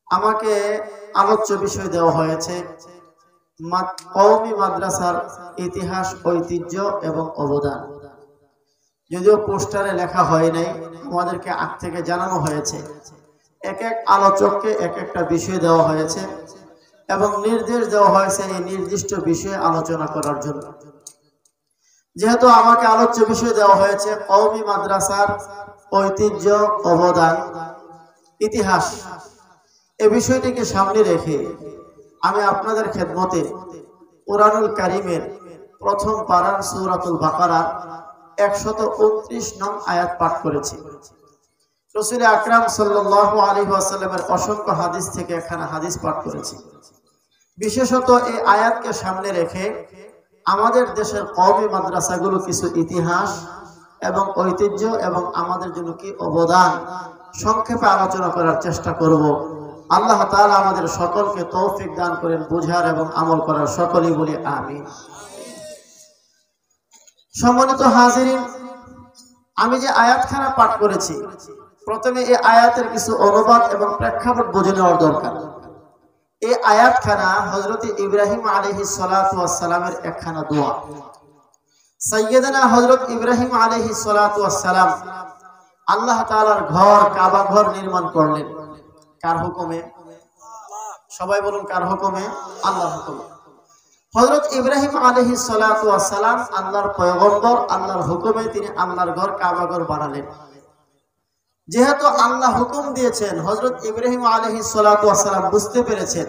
আমাকে আলোচ্য বিষয় দেওয়া হয়েছে কওমি মাদ্রাসার ইতিহাস, ঐতিহ্য এবং অবদান। যদিও পোস্টারে লেখা হয় নাই, আমাদেরকে আগ থেকে জানানো হয়েছে। এক এক আলোচককে এক একটা বিষয় দেওয়া হয়েছে এবং নির্দেশ দেওয়া হয়েছে এই নির্দিষ্ট বিষয়ে আলোচনা করার জন্য। যেহেতু আমাকে আলোচ্য বিষয় দেওয়া হয়েছে কওমি মাদ্রাসার ঐতিহ্য, অবদান, ইতিহাস, এই বিষয়টিকে সামনে রেখে আমি আপনাদের খেদমতে কুরআনুল কারীমের প্রথম পারার সূরাতুল বাকারা 129 নং আয়াত পাঠ করেছি। রাসূল আকরাম সাল্লাল্লাহু আলাইহি ওয়াসাল্লামের অসংখ্য হাদিস থেকে এখানে হাদিস পাঠ করেছি। বিশেষত এই আয়াতকে সামনে রেখে আমাদের দেশের কওমি মাদ্রাসাগুলো কিছু ইতিহাস এবং ঐতিহ্য এবং আমাদের জন্য কি অবদান সংক্ষেপে আলোচনা করার চেষ্টা করব। আল্লাহ তাআলা আমাদের সকলকে তৌফিক দান করেন বুঝার এবং আমল করার। সকলেই বলি আমিন। সম্মানিত হাজিরিন, আমি যে আয়াতখানা পাঠ করেছি, প্রথমে এই আয়াতের কিছু অনুবাদ এবং প্রেক্ষাপট বুঝে নেওয়ার দরকার। এই আয়াতখানা হযরত ইব্রাহিম আলাইহিস সালাতু ওয়াস সালামের একখানা দোয়া। সাইয়্যিদানা হযরত ইব্রাহিম আলাইহিস সালাতু ওয়াস সালাম আল্লাহ তাআলার ঘর, কাবা ঘর নির্মাণ করলেন কার হুকুমে? সবাই বলুন, কার হুকুমে? আল্লাহর হুকুমে। হযরত ইব্রাহিম আলাইহিস সালাতু ওয়াস সালাম আল্লাহর পয়গম্বর, আল্লাহর হুকুমে তিনি আল্লাহর ঘর, কাবা ঘর বানালেন। যেহেতু আল্লাহ হুকুম দিয়েছেন, হযরত ইব্রাহিম আলাইহিস সালাতু ওয়াস সালাম বুঝতে পেরেছেন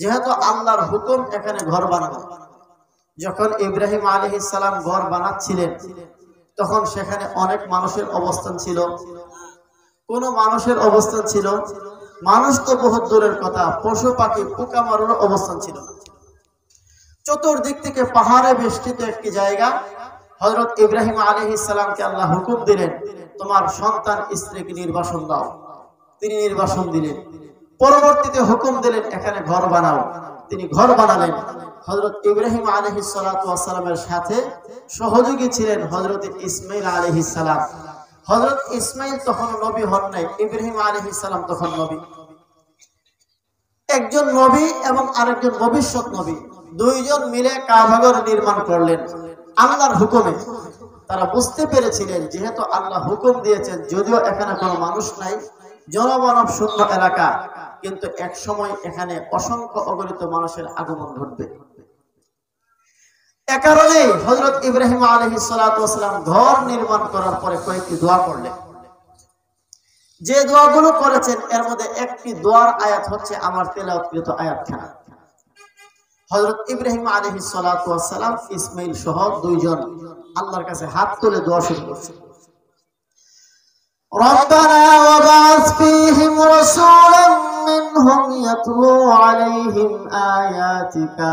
যেহেতু আল্লাহর হুকুম এখানে ঘর বানানো। যখন ইব্রাহিম আলাইহিস সালাম ঘর বানাচ্ছিলেন তখন সেখানে অনেক মানুষের অবস্থান ছিল। কোন মানুষের অবস্থান ছিল? মানুষ তো বহুত দূরের কথা, পশু পাখি পোকামাকড়ের অবস্থান ছিল। চতুর্দিক থেকে পাহাড়ে বেষ্টিত একটি জায়গা। হযরত ইব্রাহিম আলাইহিস সালামকে আল্লাহ হুকুম দিলেন, তোমার সন্তান স্ত্রীকে নির্বাসন দাও। তিনি নির্বাসন দিলেন। পরবর্তীতে হুকুম দিলেন, এখানে ঘর বানাও। তিনি ঘর বানালেন। হযরত ইব্রাহিম আলাইহিস সালাতু ওয়াস সালামের সাথে সহযোগী ছিলেন হযরত ইসমাঈল আলাইহিস সালাম। হযরত ইসমাঈল তখন নবী হন নাই, ইব্রাহিম আলাইহিস সালাম তখন নবী। একজন নবী এবং আরেকজন ভবিষ্যৎ নবী, দুইজন মিলে কাবা ঘর নির্মাণ করলেন আল্লাহর হুকুমে। তারা বুঝতে পেরেছিলেন যেহেতু আল্লাহ হুকুম দিয়েছেন, যদিও এখানে কোনো মানুষ নাই, জনমানব শূন্য এলাকা, কিন্তু এক সময় এখানে অসংখ্য অগণিত মানুষের আগমন ঘটবে। এ কারণে হযরত ইব্রাহিম আলাইহিস সালাতু ওয়াস সালাম ঘর নির্মাণ করার পরে কয়েকটি দোয়া করলেন। যে দোয়াগুলো করেছেন এর মধ্যে একটি দোয়ার আয়াত হচ্ছে আমার তেলাওয়াতকৃত আয়াতখানা। হযরত ইব্রাহিম আলাইহিস সালাতু ওয়াস সালাম ইসমাঈল সহ দুইজন আল্লাহর কাছে হাত তুলে দোয়া শুরু করেছেন। রব্বানা ওয়াবাস ফীহিম রাসূলাম মিনহুম ইয়াতলু আলাইহিম আয়াতিকা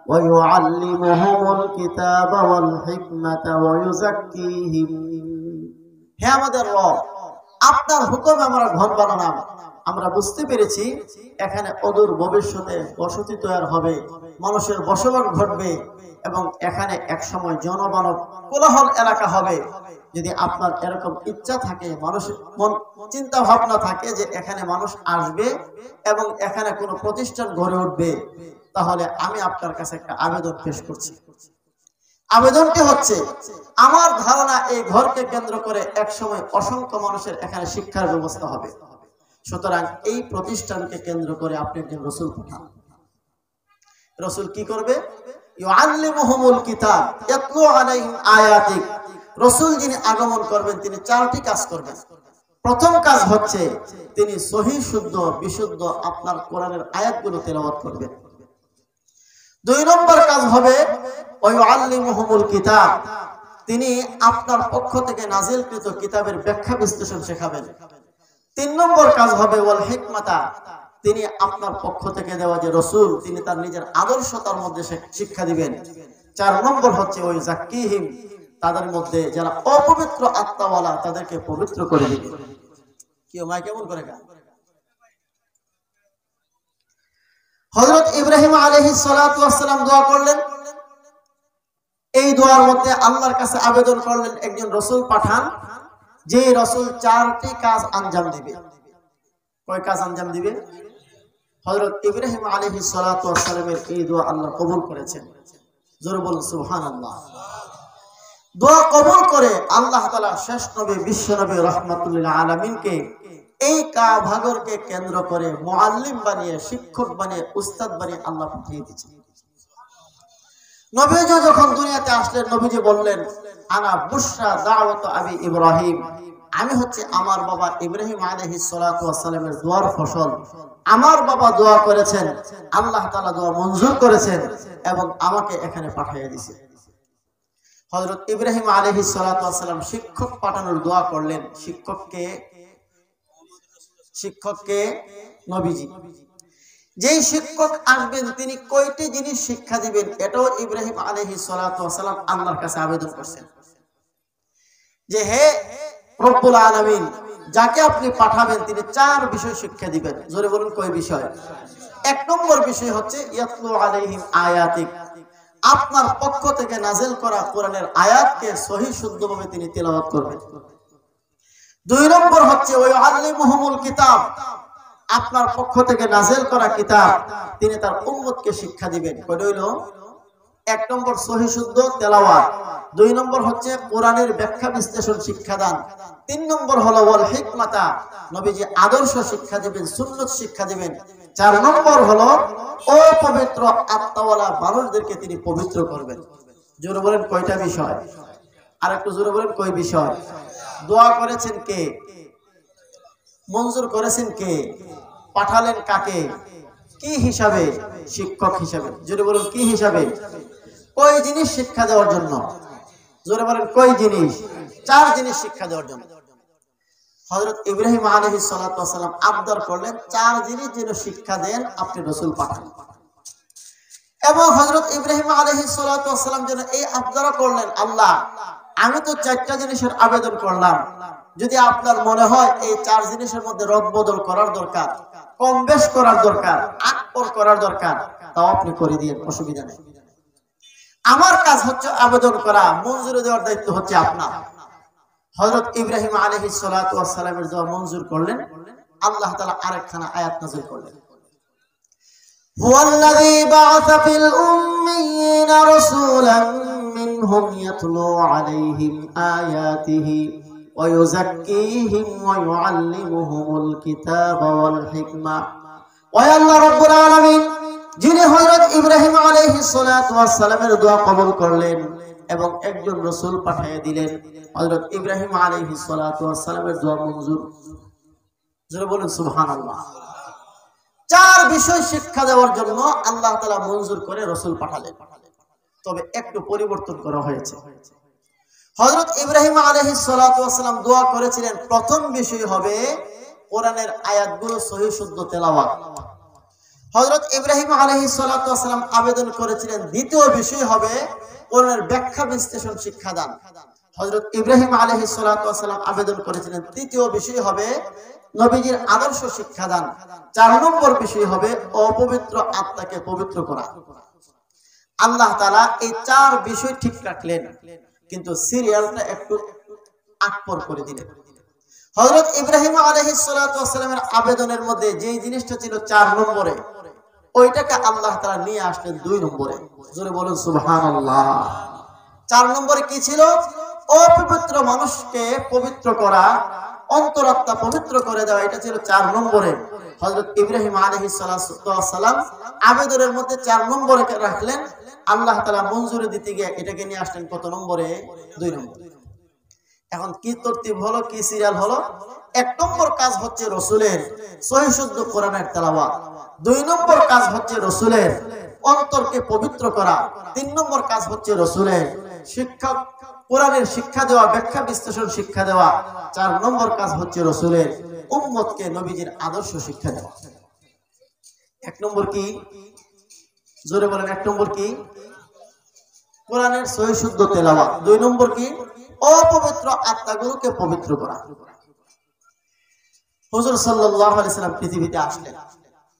ওয়া ইউআল্লিমুহুমুল কিতাবা ওয়াল হিকমাতা ওয়া ইউযাক্কিহিম। হে আমাদের রব, আপনার হুকুমে আমরা ঘর বানালাম। আমরা বুঝতে পেরেছি এখানে অদূর ভবিষ্যতে বসতি তৈরি হবে, মানুষের বসবাস ঘটবে এবং এখানে এক সময় জনমানব কোলাহল এলাকা হবে। যদি আপনার এরকম ইচ্ছা থাকে, মানুষের মন চিন্তা ভাবনা থাকে যে এখানে মানুষ আসবে এবং এখানে কোনো প্রতিষ্ঠান গড়ে উঠবে, তাহলে আমি আপনার কাছে একটা আবেদন পেশ করছি। আবেদনটি হচ্ছে, আমার ধারণা এই ঘরকে কেন্দ্র করে এক সময় অসংখ্য মানুষের এখানে শিক্ষার ব্যবস্থা হবে। সুতরাং এই প্রতিষ্ঠানকে কেন্দ্র করে আপনি একজন রাসূল পাঠান। রাসূল কি করবে? ইউআল্লিমুহুমুল কিতাব ইয়াতলু আলাইহিম আয়াতিক। রাসূল যিনি আগমন করবেন তিনি চারটি কাজ করবেন। প্রথম কাজ হচ্ছে তিনি সহিহ শুদ্ধ বিশুদ্ধ আপনার কোরআনের আয়াতগুলো তেলাওয়াত করবেন। দুই নম্বর কাজ হবে ওয়া ইউআল্লিমুহুমুল কিতাব, তিনি আপনার পক্ষ থেকে নাজিলকৃত কিতাবের ব্যাখ্যা বিশ্লেষণ শেখাবেন। তিন নম্বর কাজ হবে ওয়াল হিকমাতা, তিনি আপনার পক্ষ থেকে দেওয়া যে রাসূল তিনি তার নিজের আদর্শতার মধ্যে শিক্ষা দিবেন। চার নম্বর হচ্ছে ওই যাক্কিহিম, তাদের মধ্যে যারা অপবিত্র আত্মাওয়ালা তাদেরকে পবিত্র করে দিবেন। কেউ মাই কেমন করে গা? হযরত ইব্রাহিম আলাইহিস সালাতু ওয়াস সালাম দোয়া করলেন। এই দোয়ার মধ্যে আল্লাহর কাছে আবেদন করলেন একজন রাসূল পাঠান, যে রাসূল চারটি কাজ আঞ্জাম দিবে। কয় কাজ আঞ্জাম দিবে? হযরত ইব্রাহিম আলাইহিস সালাতু ওয়াস সালামের এই দোয়া আল্লাহ কবুল করেছেন। জোরে বলুন সুবহানাল্লাহ। দোয়া কবুল করে আল্লাহ তাআলা শেষ নবী বিশ্ব নবী রাহমাতুল লিল আলামিনকে এই কাবাঘরকে কেন্দ্র করে মুআল্লিম বানিয়ে, শিক্ষক বানিয়ে, উস্তাদ বানিয়ে আল্লাহ পাঠিয়ে দিয়েছেন। নবীজি যখন দুনিয়াতে আসলেন, নবীজি বললেন, আনা বুশরা দাওয়াত আবি ইব্রাহিম, আমি হচ্ছে আমার বাবা ইব্রাহিম আলাইহিস সালাতু ওয়াস সালামের দোয়ার ফসল। আমার বাবা দোয়া করেছেন, আল্লাহ তাআলা দোয়া মঞ্জুর করেছেন এবং আমাকে এখানে পাঠিয়ে দিয়েছেন। হযরত ইব্রাহিম আলাইহিস সালাতু ওয়াস সালাম শিক্ষক পাঠানোর দোয়া করলেন। শিক্ষককে নবীজি। যেই শিক্ষক আসবেন তিনি কয়টি জিনিস শিক্ষা দিবেন, এটাও ইব্রাহিম আলাইহিস সালাতু ওয়াস সালাম আল্লাহর কাছে আবেদন করছেন যে হে রব্বুল আলামিন, যাকে আপনি পাঠাবেন তিনি 4 বিষয় শিক্ষা দিবেন। জোরে বলুন কয় বিষয়? 1 নম্বর বিষয় হচ্ছে ইয়াতলু আলাইহিম আয়াতিক, আপনার পক্ষ থেকে নাযিল করা কোরআনের আয়াতকে সহিহ শুদ্ধভাবে তিনি তেলাওয়াত করবেন। 2 নম্বর হচ্ছে ওয়ায়ুআল্লিমুহুমুল কিতাব, আপনার পক্ষ থেকে নাযিল করা কিতাব তিনি তার উম্মতকে শিক্ষা দিবেন। কয়টা হইল? 1 নম্বর সহিহ শুদ্ধ তেলাওয়াত, 2 নম্বর হচ্ছে কোরআনের ব্যাখ্যা বিশ্লেষণ শিক্ষাদান, 3 নম্বর হলো ওয়াল হিকমাতা, নবীজি আদর্শ শিক্ষা দিবেন, সুন্নাত শিক্ষা দিবেন, 4 নম্বর হলো অপবিত্র আত্মাওয়ালা মানুষদেরকে তিনি পবিত্র করবেন। জোরে বলেন কয়টা বিষয়? আর একটু জোরে বলেন কয় বিষয়? দোয়া করেছেন কে? মঞ্জুর করেছেন কে? পাঠালেন কাকে? কি হিসাবে? শিক্ষক হিসাবে। জোরে বলুন কি হিসাবে? কয় জিনিস শিক্ষা দেওয়ার জন্য? জোরে বলেন কয় জিনিস? 4 জিনিস শিক্ষা দেওয়ার জন্য। হযরত ইব্রাহিম আলাইহিস সালাতু ওয়াস সালাম আবদার করলেন 4 জিনিস যেন শিক্ষা দেন, আপনি রাসূল পাঠান। এবং হযরত ইব্রাহিম আলাইহিস সালাতু ওয়াস সালাম যেন এই আবদার করলেন, আল্লাহ আমি তো 4টা জিনিসের আবেদন করলাম, যদি আপনার মনে হয় এই 4 জিনিসের মধ্যে রদবদল করার দরকার, কম বেশ করার দরকার, আকবর করার দরকার, তাও আপনি করে দিন, অসুবিধা নেই। আমার কাজ হচ্ছে আবেদন করা, মঞ্জুরি দেওয়ার দায়িত্ব হচ্ছে আপনার। হযরত ইব্রাহিম আলাইহিস সালাতু ওয়াস সালামের দোয়া মঞ্জুর করলেন। আল্লাহ তাআলা আরেকখানা আয়াত নাযিল করলেন, হুয়াল্লাযী বা'আসা ফিল উম্মিয়িনা রাসূলান মিনহুম ইয়াতলু আলাইহিম আয়াতিহি ওয়া ইউযাক্কিহিম ওয়া ইউআল্লিমুহুমুল কিতাবা ওয়াল হিকমা। ওয়া আল্লাহ রাব্বুল আলামিন যিনি হযরত ইব্রাহিম আলাইহিস সালাতু ওয়াস সালামের দোয়া কবুল করলেন এবং একজন রাসূল পাঠিয়ে দিলেন, হযরত ইব্রাহিম আলাইহিস সালাতু ওয়াস সালামের দোয়া মঞ্জুর। জোরে বলুন সুবহানাল্লাহ। 4 বিষয় শিক্ষা দেওয়ার জন্য আল্লাহ তাআলা মঞ্জুর করে রাসূল পাঠালেন। তবে একটু পরিবর্তন করা হয়েছে। হযরত ইব্রাহিম আলাইহিস সালাতু ওয়াস সালাম দোয়া করেছিলেন প্রথম বিষয় হবে কোরআনের আয়াতগুলো সহিহ শুদ্ধ তেলাওয়াত। হযরত ইব্রাহিম আলাইহিস সালাতু ওয়াস সালাম আবেদন করেছিলেন দ্বিতীয় বিষয় হবে কোরআনের ব্যাখ্যা বিশ্লেষণ শিক্ষাদান। হযরত ইব্রাহিম আলাইহিস সালাতু ওয়াস সালাম আবেদন করেছিলেন তৃতীয় বিষয় হবে নবীজির আদর্শ শিক্ষাদান। 4 নম্বর বিষয় হবে অপবিত্র আত্মাকে পবিত্র করা। আল্লাহ তাআলা এই 4 বিষয় ঠিক রাখলেন, কিন্তু সিরিয়ালটা একটু আকবর করে দিলেন। হযরত ইব্রাহিম আলাইহিস সালাতু ওয়াস সালামের আবেদনের মধ্যে যে জিনিসটা ছিল 4 নম্বরে, ওইটাকে আল্লাহ তাআলা নিয়ে আসলেন 2 নম্বরে। জোরে বলুন সুবহানাল্লাহ। 4 নম্বরে কি ছিল? অপবিত্র মানুষকে পবিত্র করা, অন্তরাত্মা পবিত্র করে দেওয়া, এটা ছিল 4 নম্বরে। হযরত ইব্রাহিম আলাইহিস সালাম আবেদনের মধ্যে 4 নম্বরে রাখলেন। আল্লাহ তাআলা মঞ্জুরি দিতে গিয়ে এটাকে নিয়ে আসলেন কত নম্বরে? 2 নম্বরে। এখন কি তরতিব হলো, কি সিরিয়াল হলো? 1 নম্বর কাজ হচ্ছে রাসূলের সহিহ শুদ্ধ কোরআনের তেলাওয়াত, 2 নম্বর কাজ হচ্ছে রাসূলের অন্তরকে পবিত্র করা, 3 নম্বর কাজ হচ্ছে রাসূলের শিক্ষক কোরআনের শিক্ষা দেওয়া, ব্যাখ্যা বিশ্লেষণ শিক্ষা দেওয়া, 4 নম্বর কাজ হচ্ছে রাসূলের উম্মতকে নবীজির আদর্শ শিক্ষা দেওয়া। 1 নম্বর কি? জোরে বলেন 1 নম্বর কি? কোরআনের সহিহ শুদ্ধ তেলাওয়াত। 2 নম্বর কি? অপবিত্র আত্মাগুলোকে পবিত্র করা। হুজুর সাল্লাল্লাহু আলাইহি সাল্লাম পৃথিবীতে আসলেন,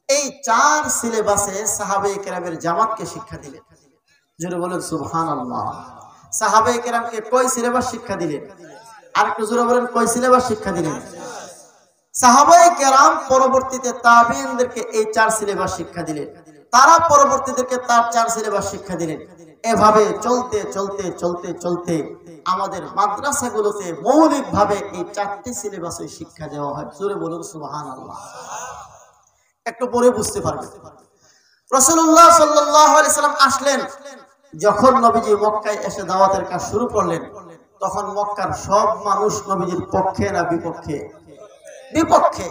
এই 4 সিলেবাসে সাহাবায়ে কেরামের জামাতকে শিক্ষা দিলেন। জোরে বলেন সুবহানাল্লাহ। সাহাবায়ে কেরামকে কয় সিলেবাস শিক্ষা দিলেন? আর একটু জোরে বলেন কয় সিলেবাস শিক্ষা দিলেন? সাহাবায়ে কেরাম পরবর্তীতে তাবিঈনদেরকে এই 4 সিলেবাস শিক্ষা দিলেন, তারা পরবর্তীদেরকে তার 4 সিলেবাস শিক্ষা দিলেন। এভাবে চলতে চলতে চলতে চলতে আমাদের মাদ্রাসাগুলোতে মৌলিকভাবে এই 4টি সিলেবাসে শিক্ষা দেওয়া হয়। জোরে বলুন সুবহানাল্লাহ। একটু পরে বুঝতে পারবেন। রাসূলুল্লাহ সাল্লাল্লাহু আলাইহি সাল্লাম আসলেন, যখন নবীজি মক্কায় এসে দাওয়াতের কাজ শুরু করলেন, তখন মক্কার সব মানুষ নবীজির পক্ষে না বিপক্ষে? বিপক্ষে।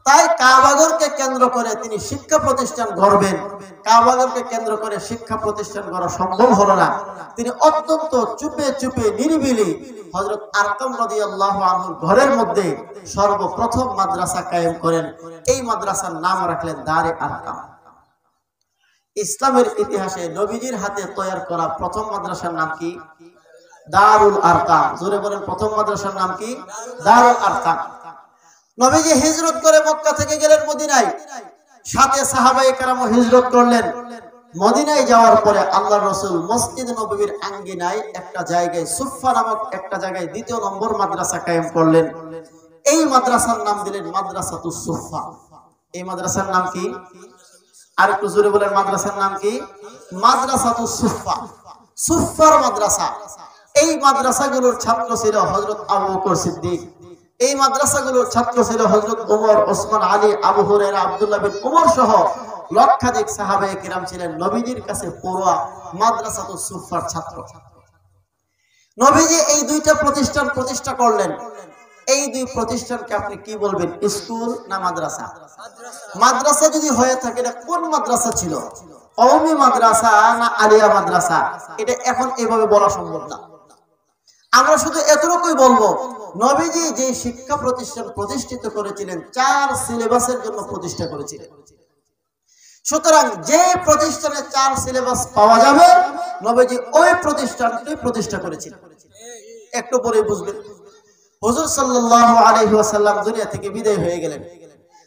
তাই কাবাগরকে কেন্দ্র করে তিনি শিক্ষা প্রতিষ্ঠান গড়বেন। কাবাগরকে কেন্দ্র করে শিক্ষা প্রতিষ্ঠান গড়া সম্ভব হলো না। তিনি অত্যন্ত চুপে চুপে নিরিবিলি হযরত আরকাম রাদিয়াল্লাহু আনহুর ঘরের মধ্যে সর্বপ্রথম মাদ্রাসা কায়েম করেন। এই মাদ্রাসার নাম রাখলেন দারে আরকাম। ইসলামের ইতিহাসে নবীজির হাতে তৈরি করা প্রথম মাদ্রাসার নাম কি? দারুল আরকাম। জোরে বলেন, প্রথম মাদ্রাসার নাম কি? দারুল আরকাম। নবীজি হিজরত করে মক্কা থেকে গেলেন মদিনায়, সাথে সাহাবায়ে কেরাম হিজরত করলেন। মদিনায় যাওয়ার পরে আল্লাহর রাসূল মসজিদ নববীর আঙ্গিনায় একটা জায়গায় সুফা নামক একটা জায়গায় 2য় নম্বর মাদ্রাসা কায়েম করলেন। এই মাদ্রাসার নাম দিলেন মাদ্রাসাতুস সুফা। এই মাদ্রাসার নাম কি? আর একটু জোরে বলেন, মাদ্রাসার নাম কি? মাদ্রাসাতুস সুফা। সুফার মাদ্রাসা। এই মাদ্রাসাগুলোর ছাত্র ছিল হযরত আবু বকর সিদ্দিক। এই মাদ্রাসাগুলোর ছাত্র ছিল হযরত ওমর, ওসমান, আলী, আবু হুরায়রা, আব্দুল্লাহ বিন উমর সহ লক্ষাধিক সাহাবায়ে কিরাম ছিলেন নবীজির কাছে পড়ুয়া মাদ্রাসাতুস সুফার ছাত্র। নবীজি এই 2টা প্রতিষ্ঠান প্রতিষ্ঠা করলেন। এই 2 প্রতিষ্ঠানকে আপনি কি বলবেন, স্কুল না মাদ্রাসা? মাদ্রাসা যদি হয়ে থাকে এটা কোন মাদ্রাসা ছিল? কওমি মাদ্রাসা না আলিয়া মাদ্রাসা? এটা এখন এভাবে বলা সম্ভব না। আমরা শুধু এতটুকুই বলবো, নবীজি যে শিক্ষা প্রতিষ্ঠান প্রতিষ্ঠিত করেছিলেন 4 সিলেবাসের জন্য প্রতিষ্ঠা করেছিলেন। সুতরাং যে প্রতিষ্ঠানে 4 সিলেবাস পাওয়া যাবে, নবীজি ওই প্রতিষ্ঠানটি প্রতিষ্ঠা করেছিলেন। একটু পরে বুঝবেন। হুজুর সাল্লাল্লাহু আলাইহি ওয়াসাল্লাম দুনিয়া থেকে বিদায় হয়ে গেলেন।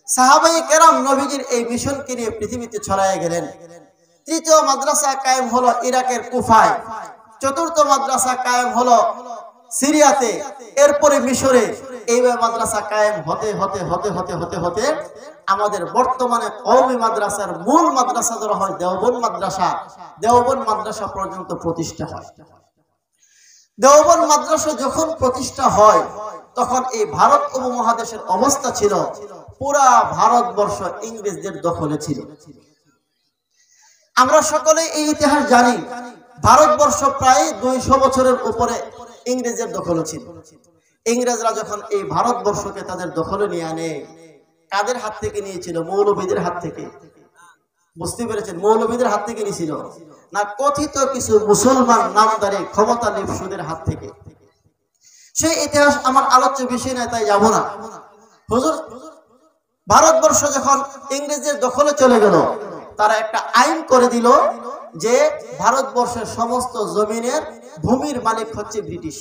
সাহাবায়ে কেরাম নবীজির এই মিশনকে নিয়ে পৃথিবীতে ছড়ায় গেলেন। 3য় মাদ্রাসা কায়েম হলো ইরাকের কুফায়। 4র্থ মাদ্রাসা কায়েম হলো সিরিয়াতে, এরপরে মিশরে। এইভাবে মাদ্রাসা কায়েম হতে হতে হতে হতে হতে হতে আমাদের বর্তমানে কওমি মাদ্রাসার মূল মাদ্রাসা ধরা হয় দেওবন্দ মাদ্রাসা। দেওবন্দ মাদ্রাসা পর্যন্ত প্রতিষ্ঠা হয়। দেওবন্দ মাদ্রাসা যখন প্রতিষ্ঠা হয়, তখন এই ভারত উপমহাদেশের অবস্থা ছিল পুরা ভারতবর্ষ ইংরেজদের দখলে ছিল। আমরা সকলে এই ইতিহাস জানি। ভারতবর্ষ প্রায় 200 বছরের উপরে ইংরেজের দখলে ছিল। ইংরেজরা যখন এই ভারতবর্ষকে তাদের দখলে নিয়ে আনে, কাদের হাত থেকে নিয়েছিল? মৌলবীদের হাত থেকে। বুঝতে পেরেছেন? মৌলবীদের হাত থেকে নিয়েছিল না কথিত কিছু মুসলমান নামদারি ক্ষমতা লিপ্সুদের হাত থেকে। সেই ইতিহাস আমার আলোচ্য বিষয় নয়, তাই যাব না। হুজুর, ভারতবর্ষ যখন ইংরেজদের দখলে চলে গেল, তারা একটা আইন করে দিল যে ভারতবর্ষের সমস্ত জমিনের ভূমির মালিক হচ্ছে ব্রিটিশ।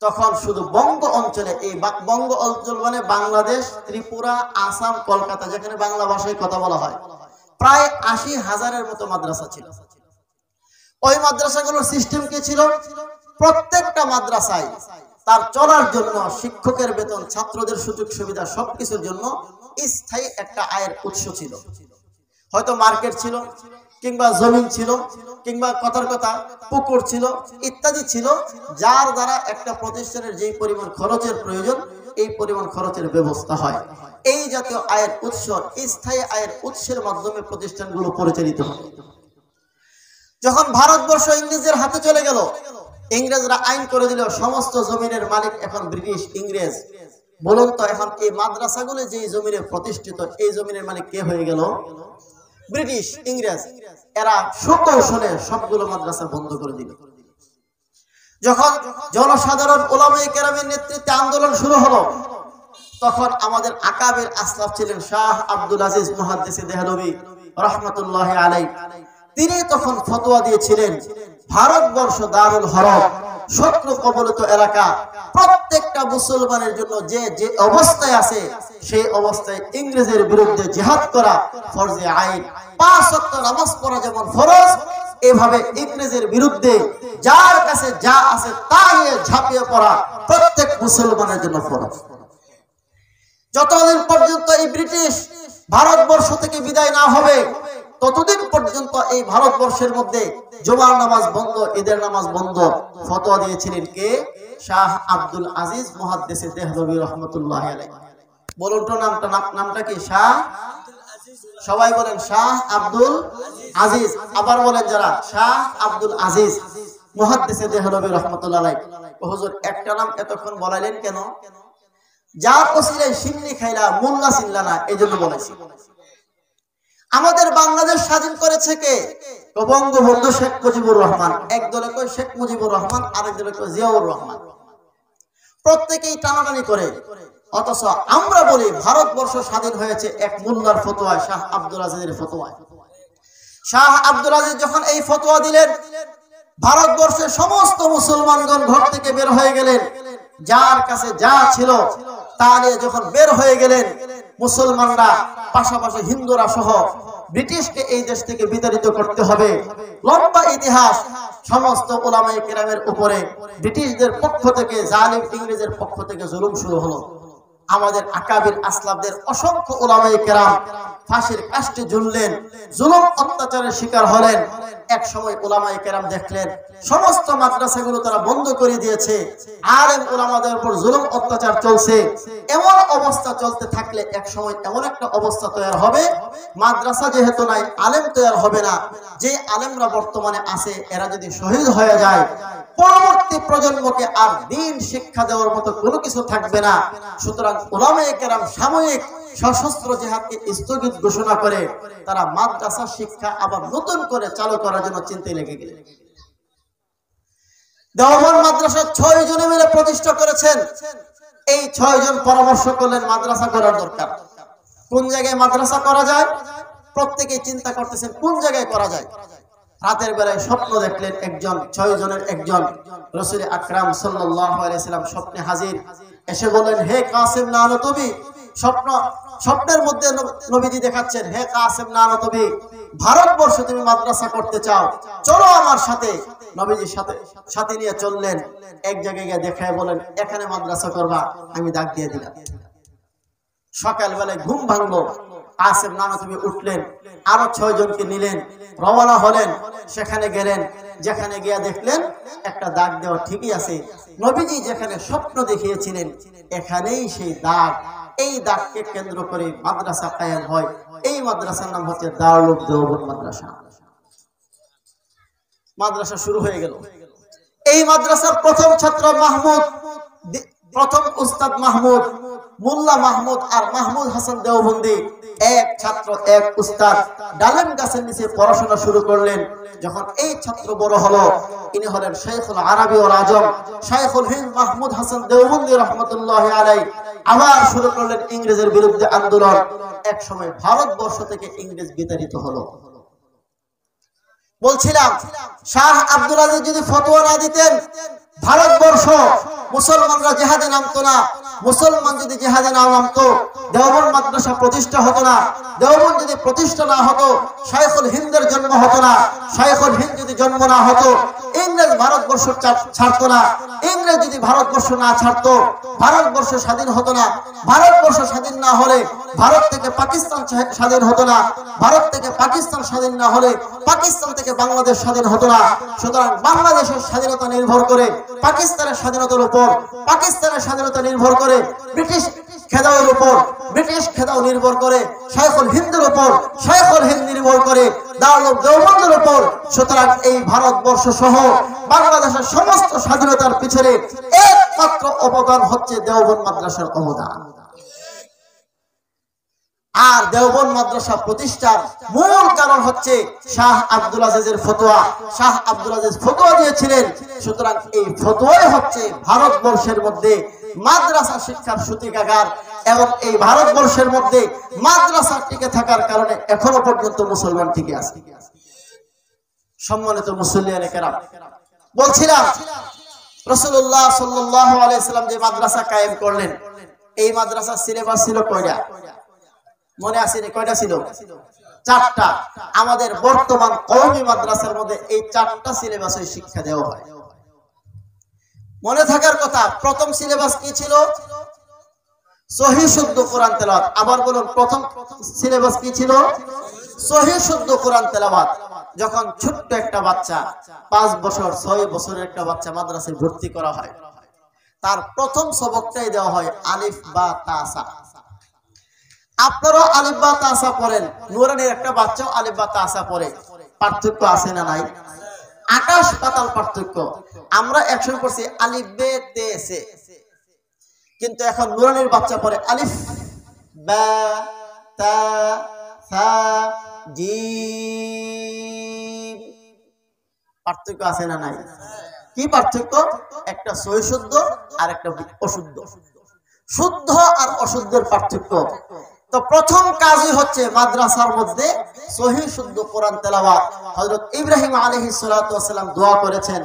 তখন শুধু বঙ্গ অঞ্চলে, এই বঙ্গ অঞ্চল মানে বাংলাদেশ, ত্রিপুরা, আসাম, কলকাতা, যেখানে বাংলা ভাষায় কথা বলা হয়, প্রায় 80,000-এর মতো মাদ্রাসা ছিল। ওই মাদ্রাসাগুলোর সিস্টেম কি ছিল? প্রত্যেকটা মাদ্রাসায় তার চলার জন্য শিক্ষকের বেতন, ছাত্রদের সুযোগ সুবিধা, সবকিছুর জন্য স্থায়ী একটা আয়ের উৎস ছিল। হয়তো মার্কেট ছিল, কিংবা জমিন ছিল, কিংবা কথার কথা পুকুর ছিল, ইত্যাদি ছিল, যার দ্বারা একটা প্রতিষ্ঠানের যেই পরিমাণ খরচের প্রয়োজন, এই পরিমাণ খরচের ব্যবস্থা হয়। এই জাতীয় আয়ের উৎস, স্থায়ী আয়ের উৎসের মাধ্যমে প্রতিষ্ঠানগুলো পরিচালিত হয়। যখন ভারতবর্ষ ইংরেজদের হাতে চলে গেল, ইংরেজরা আইন করে দিল সমস্ত জমিনের মালিক এখন ব্রিটিশ, ইংরেজ। বলুন তো, এখন এই মাদ্রাসাগুলো যে জমিনে প্রতিষ্ঠিত, এই জমিনের মালিক কে হয়ে গেল? ব্রিটিশ, ইংরেজ। এরা সুকৌশলে সবগুলো মাদ্রাসা বন্ধ করে দিল। যখন জনসাধারণ উলামায়ে কেরামের নেতৃত্বে আন্দোলন শুরু হলো, তখন আমাদের আকাবের আসলাফ ছিলেন শাহ আব্দুল আজিজ মুহাদ্দিসে দেহলভী রাহমাতুল্লাহি আলাইহি। তিনি তখন ফতোয়া দিয়েছিলেন, ভারতবর্ষ দারুল হরব, শত্রু কবলিত এলাকা, প্রত্যেকটা মুসলমানের জন্য যে যে অবস্থায় আছে, সেই অবস্থায় ইংরেজের বিরুদ্ধে জিহাদ করা ফরজে আইন। 5 ওয়াক্ত নামাজ পড়া যেমন ফরজ, এভাবে ইংরেজের বিরুদ্ধে যার কাছে যা আছে তা নিয়ে ঝাঁপিয়ে পড়া প্রত্যেক মুসলমানের জন্য ফরজ। যতদিন পর্যন্ত এই ব্রিটিশ ভারতবর্ষ থেকে বিদায় না হবে ততদিন পর্যন্ত এই ভারতবর্ষের মধ্যে জুমার নামাজ বন্ধ, ঈদের নামাজ বন্ধ। ফতোয়া দিয়েছিলেন কে? শাহ আব্দুল আজিজ মুহাদ্দিস দেহলভী রাহমাতুল্লাহি আলাইহি। বলুন তো নামটা কি? শাহ, সবাই বলেন শাহ আব্দুল আজিজ। আবার বলেন যারা, শাহ আব্দুল আজিজ মুহাদ্দিস দেহলভী রাহমাতুল্লাহি আলাইহি। হুজুর একটা নাম এতক্ষণ বলাইলেন কেন? যার ওসিলায় সিন্নি খাইলা মোল্লা চিনলা না, এই জন্য বলেছি। আমাদের বাংলাদেশ স্বাধীন করেছে কে? বঙ্গবন্ধু শেখ মুজিবুর রহমান। এক দলে কয় শেখ মুজিবুর রহমান, আরেক দলে কয় জিয়াউর রহমান। প্রত্যেকেই টানাটানি করে, অথচ আমরা বলি ভারতবর্ষ স্বাধীন হয়েছে এক মোল্লার ফতোয়ায়, শাহ আব্দুল আজিজের ফতোয়ায়। শাহ আব্দুল আজিজ যখন এই ফতোয়া দিলেন, ভারতবর্ষের সমস্ত মুসলমানগণ ঘর থেকে বের হয়ে গেলেন। যার কাছে যা ছিল তা নিয়ে যখন বের হয়ে গেলেন, মুসলমানরা পাশাপাশি হিন্দুরা সহ ব্রিটিশকে এই দেশ থেকে বিতাড়িত করতে হবে। লম্বা ইতিহাস, সমস্ত উলামায়ে কেরামের উপরে ব্রিটিশদের পক্ষ থেকে, জালিম ইংরেজের পক্ষ থেকে জুলুম শুরু হলো। আমাদের আকাবির আসলাফদের অসংখ্য উলামায়ে কেরাম ফাঁসির কাষ্টে ঝুললেন, জুলুম অত্যাচারের শিকার হলেন। এক সময় উলামায়ে কেরাম দেখলেন সমস্ত মাদ্রাসাগুলো তারা বন্ধ করে দিয়েছে, আলেম উলামাদের উপর জুলুম অত্যাচার চলছে। এমন অবস্থা চলতে থাকলে এক সময় এমন একটা অবস্থা তৈরি হবে, মাদ্রাসা যেহেতু নাই, আলেম তৈরি হবে না। যে আলেমরা বর্তমানে আছে এরা যদি শহীদ হয়ে যায়, পরবর্তী প্রজন্মকে আর দ্বীন শিক্ষা দেওয়ার মতো কোনো কিছু থাকবে না। সুতরাং উলামায়ে কেরাম সাময়িক সশস্ত্র জিহাদকে স্থগিত ঘোষণা করে তারা মাদ্রাসা শিক্ষা আবার নতুন করে চালু করার জন্য চিন্তায় লেগে গেলেন। দেওবন্দ মাদ্রাসা 6 জনে মিলে প্রতিষ্ঠা করেছেন। এই 6 জন পরামর্শ করলেন মাদ্রাসা করার দরকার। কোন জায়গায় মাদ্রাসা করা যায়? প্রত্যেকেই চিন্তা করতেছেন কোন জায়গায় করা যায়। রাতের বেলায় স্বপ্ন দেখলেন একজন, 6 জনের একজন রাসূল আকরাম সাল্লাল্লাহু আলাইহি সাল্লাম স্বপ্নে হাজির। এসে বলেন, হে কাসিম নানতবি, স্বপ্নের মধ্যে নবীজি দেখাচ্ছেন, হে কাসিম নানতবি, ভারতবর্ষে তুমি মাদ্রাসা করতে চাও, চলো আমার সাথে। নবীজির সাথে নিয়ে চললেন। এক জায়গায় গিয়ে দেখায় বলেন, এখানে মাদ্রাসা করবা, আমি ডাক দিয়ে দিলাম। সকাল বেলায় ঘুম ভাঙলো, কাসিম নানতবি উঠলেন, আরো 6 জনকে নিলেন, রওনা হলেন। সেখানে গেলেন, যেখানে গিয়া দেখলেন একটা দাগ দেওয়া ঠিকই আছে। নবীজি যেখানে স্বপ্ন দেখিয়েছিলেন এখানেই সেই দাগ। এই দাগকে কেন্দ্র করে মাদ্রাসা কায়েম হয়। এই মাদ্রাসার নাম হচ্ছে দারুল দেওবন্দ মাদ্রাসা। মাদ্রাসা শুরু হয়ে গেল। এই মাদ্রাসার প্রথম ছাত্র মাহমুদ, প্রথম উস্তাদ মাহমুদ, মোল্লা মাহমুদ আর মাহমুদ হাসান দেওবন্দি, এক ছাত্র এক উস্তাদ, ডালিম গাছের নিচে পড়াশোনা শুরু করলেন। যখন এই ছাত্র বড় হলো, ইনি হলেন শাইখুল আরবি ওয়াল আজম, শাইখুল হিন্দ মাহমুদ হাসান দেওবন্দি রাহমাতুল্লাহি আলাইহি। আবার শুরু করলেন ইংরেজের বিরুদ্ধে আন্দোলন। এক সময় ভারতবর্ষ থেকে ইংরেজ বিতাড়িত হলো। বলছিলাম, শাহ আব্দুল আজিজ যদি ফতোয়া না দিতেন, ভারতবর্ষ মুসলমানরা জিহাদে নামতো না। মুসলমান যদি জিহাদে না নামতো, দেওবন্দ মাদ্রাসা প্রতিষ্ঠা হতো না। দেওবন্দ যদি প্রতিষ্ঠা না হতো, শাইখুল হিন্দের জন্ম হতো না। শাইখুল হিন্দ যদি জন্ম না হতো, ইংরেজ ভারতবর্ষ ছাড়তো না। ইংরেজ যদি ভারতবর্ষ না ছাড়তো, ভারতবর্ষ স্বাধীন হতো না। ভারতবর্ষ স্বাধীন না হলে ভারত থেকে পাকিস্তান স্বাধীন হতো না। ভারত থেকে পাকিস্তান স্বাধীন না হলে পাকিস্তান থেকে বাংলাদেশ স্বাধীন হতো না। সুতরাং বাংলাদেশের স্বাধীনতা নির্ভর করে পাকিস্তানের স্বাধীনতার উপর, পাকিস্তানের স্বাধীনতা নির্ভর করে ব্রিটিশ খেদাওয়ের উপর, ব্রিটিশ খেদাও নির্ভর করে শাইখুল হিন্দের উপর, শাইখুল হিন্দ নির্ভর করে দারুল দেওবন্দের উপর। সুতরাং এই ভারতবর্ষ সহ বাংলাদেশের সমস্ত স্বাধীনতার পিছনে একমাত্র অবদান হচ্ছে দেওবন্দ মাদ্রাসার অবদান। আর দেওবন্দ মাদ্রাসা প্রতিষ্ঠার মূল কারণ হচ্ছে শাহ আব্দুল আজিজের ফতোয়া। শাহ আব্দুল আজিজ ফতোয়া দিয়েছিলেন। সুতরাং এই ফতোয়াই হচ্ছে ভারতবর্ষের মধ্যে মাদ্রাসা শিক্ষার সূতিকাগার, এবং এই ভারতবর্ষের মধ্যে মাদ্রাসা টিকে থাকার কারণে এখনো পর্যন্ত মুসলমান টিকে আছে। সম্মানিত মুসল্লিয়ানে কেরাম, বলছিলাম রাসূলুল্লাহ সাল্লাল্লাহু আলাইহি সাল্লাম যে মাদ্রাসা কায়েম করলেন, এই মাদ্রাসার সিলেবাস ছিল কয়টা? মনে আছে কয়টা ছিল? 4টা। আমাদের বর্তমান কওমি মাদ্রাসার মধ্যে এই 4টা সিলেবাসে শিক্ষা দেওয়া হয়। মনে থাকার কথা, প্রথম সিলেবাস কি ছিল? সহিহ শুদ্ধ কোরআন তেলাওয়াত। আবার বলুন, প্রথম সিলেবাস কি ছিল? সহিহ শুদ্ধ কোরআন তেলাওয়াত। যখন ছোট্ট একটা বাচ্চা 5 বছর 6 বছরের একটা বাচ্চা মাদ্রাসায় ভর্তি করা হয়, তার প্রথম সবকটাই দেওয়া হয় আলিফ বা তাসা। আপনারাও আলিফ বা তাসা পড়েন, নুরানির একটা বাচ্চাও আলিফ বা তাসা পড়ে। পার্থক্য আছে না নাই? আকাশ পাতাল পার্থক্য। আমরা একসময় পড়ছি আলিফ বে তে সে, কিন্তু এখন নুরানির বাচ্চা পড়ে আলিফ বা তা সা জিম। পার্থক্য আছে না নাই? কি পার্থক্য? একটা সহিহ শুদ্ধ আর একটা অশুদ্ধ। শুদ্ধ আর অশুদ্ধের পার্থক্য। তো প্রথম কাজই হচ্ছে মাদ্রাসার মধ্যে সহিহ শুদ্ধ কোরআন তেলাওয়াত। হযরত ইব্রাহিম আলাইহিস সালাতু ওয়াস সালাম দোয়া করেছেন,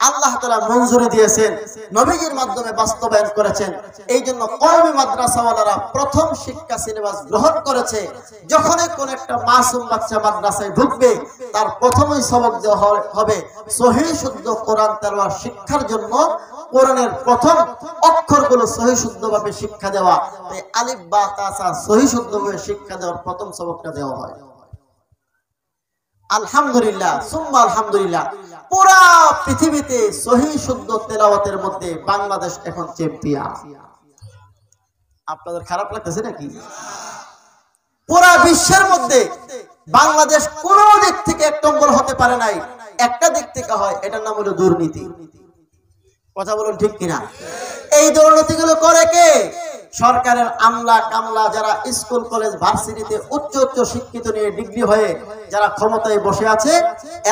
আল্লাহ তাআলা মঞ্জুরি দিয়েছেন, নবীজির মাধ্যমে বাস্তবায়ন করেছেন। এইজন্য কওমি মাদ্রাসাওয়ালারা প্রথম শিক্ষা সিলেবাস গ্রহণ করেছে। যখনই কোন একটা মাসুম বাচ্চা মাদ্রাসায় ঢুকবে, তার প্রথমেই সবক দেওয়া হবে সহিহ শুদ্ধ কোরআন তেলাওয়াত শিক্ষার জন্য কোরআনের প্রথম অক্ষরগুলো সহিহ শুদ্ধভাবে শিক্ষা দেওয়া। তাই আলিফ বা তাসা সহিহ শুদ্ধভাবে শিক্ষা দেওয়ার প্রথম সবকটা দেওয়া হয়। আলহামদুলিল্লাহ সুম্মা আলহামদুলিল্লাহ, পুরা পৃথিবীতে সহিহ শুদ্ধ তেলাওয়াতের মধ্যে বাংলাদেশ এখন চ্যাম্পিয়ন। আপনাদের খারাপ লাগতেছে নাকি? পুরা বিশ্বের মধ্যে বাংলাদেশ কোন দিক থেকে 1 নম্বর হতে পারে নাই। একটা দিক থেকে হয়, এটার নাম হলো দুর্নীতি। কথা বলুন ঠিক কিনা? এই দুর্নীতিগুলো করে কে? সরকারের আমলা কামলা, যারা স্কুল কলেজ ভার্সিটিতে উচ্চ উচ্চ শিক্ষিত নিয়ে ডিগ্রি হয়ে যারা ক্ষমতায় বসে আছে,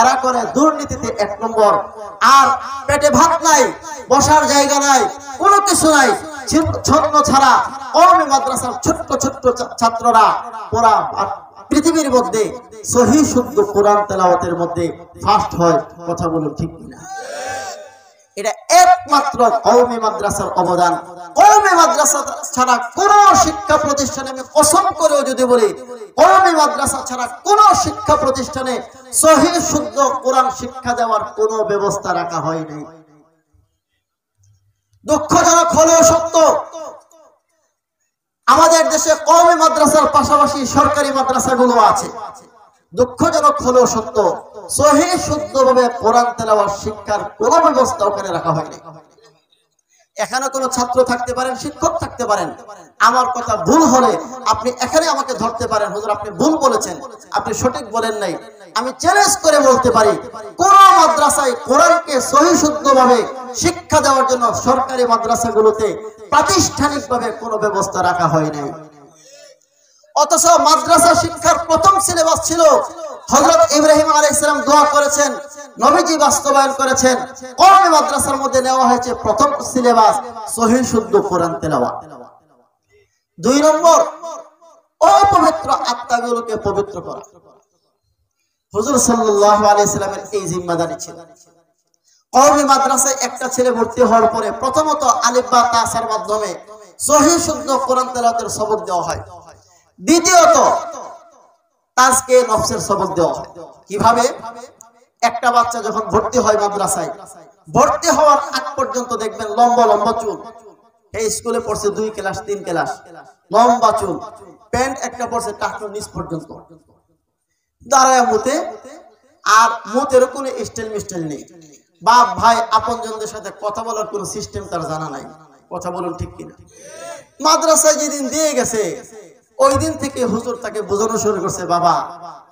এরা করে দুর্নীতিতে 1 নম্বর। আর পেটে ভাত নাই, বসার জায়গা নাই, কোনো কিছু নাই, ছন্ন ছাড়া কওমি মাদ্রাসার ছোট্ট ছোট্ট ছাত্ররা পুরা পৃথিবীর মধ্যে সহিহ শুদ্ধ কোরআন তেলাওয়াতের মধ্যে ফার্স্ট হয়। কথা বলুন ঠিক কিনা? এটা একমাত্র কওমি মাদ্রাসার অবদান। কওমি মাদ্রাসা ছাড়া কোন শিক্ষা প্রতিষ্ঠানে, আমি কসম করেও যদি বলি, কওমি মাদ্রাসা ছাড়া কোন শিক্ষা প্রতিষ্ঠানে সহিহ শুদ্ধ কোরআন শিক্ষা দেওয়ার কোন ব্যবস্থা রাখা হয়নি। দুঃখজনক হলেও সত্য, আমাদের দেশে কওমি মাদ্রাসার পাশাপাশি সরকারি মাদ্রাসাগুলো আছে। দুঃখজনক হলেও সত্য, সহিহ শুদ্ধভাবে কোরআন তেলাওয়াত শিক্ষার কোন ব্যবস্থা ওখানে রাখা হয়নি। এখানে কোনো ছাত্র থাকতে পারেন, শিক্ষক থাকতে পারেন, আমার কথা ভুল হলে আপনি এখানে আমাকে ধরতে পারেন, হুজুর আপনি ভুল বলেছেন, আপনি সঠিক বলেন নাই। আমি চ্যালেঞ্জ করে বলতে পারি, কোন মাদ্রাসায় কোরআনকে সহিহ শুদ্ধভাবে শিক্ষা দেওয়ার জন্য সরকারি মাদ্রাসাগুলোতে প্রাতিষ্ঠানিকভাবে কোনো ব্যবস্থা রাখা হয় নাই। অথচ মাদ্রাসা শিক্ষার প্রথম সিলেবাস ছিল, হযরত ইব্রাহিম আলাইহিস সালাম দোয়া করেছেন, নবীজি বাস্তবায়ন করেছেন। কওমি মাদ্রাসার মধ্যে নেওয়া হয়েছে প্রথম সিলেবাস সহিহ শুদ্ধ কোরআন তেলাওয়াত। 2 নম্বর, অপবিত্র আত্মাগুলোকে পবিত্র করা। হুজুর সাল্লাল্লাহু আলাইহি সাল্লামের এই জিম্মাদারি ছিল। কওমি মাদ্রাসায় একটা ছেলে ভর্তি হওয়ার পরে প্রথমত আলিফ বা তাসার মাধ্যমে সহিহ শুদ্ধ কোরআন তেলাওয়াতের সবক দেওয়া হয়। দ্বিতীয়ত তাজকে নফসের সবক দেওয়া হয়। কিভাবে? একটা বাচ্চা যখন ভর্তি হয় মাদ্রাসায়, ভর্তি হওয়ার আগ পর্যন্ত দেখবেন লম্বা লম্বা চুল। এই স্কুলে পড়ছে 2 ক্লাস 3 ক্লাস, লম্বা চুল, প্যান্ট একটা পড়ছে টাকনুর নিচ পর্যন্ত, দাঁড়ায় মুতে, আর মুতের কোনো স্টাইল মিস্টাইল নেই। বাপ ভাই আপনজনদের সাথে কথা বলার কোনো সিস্টেম তার জানা নাই। কথা বলুন ঠিক কিনা? মাদ্রাসায় যেদিন দিয়ে গেছে, ওই দিন থেকে হুজুর তাকে বোঝানো শুরু করছে, বাবা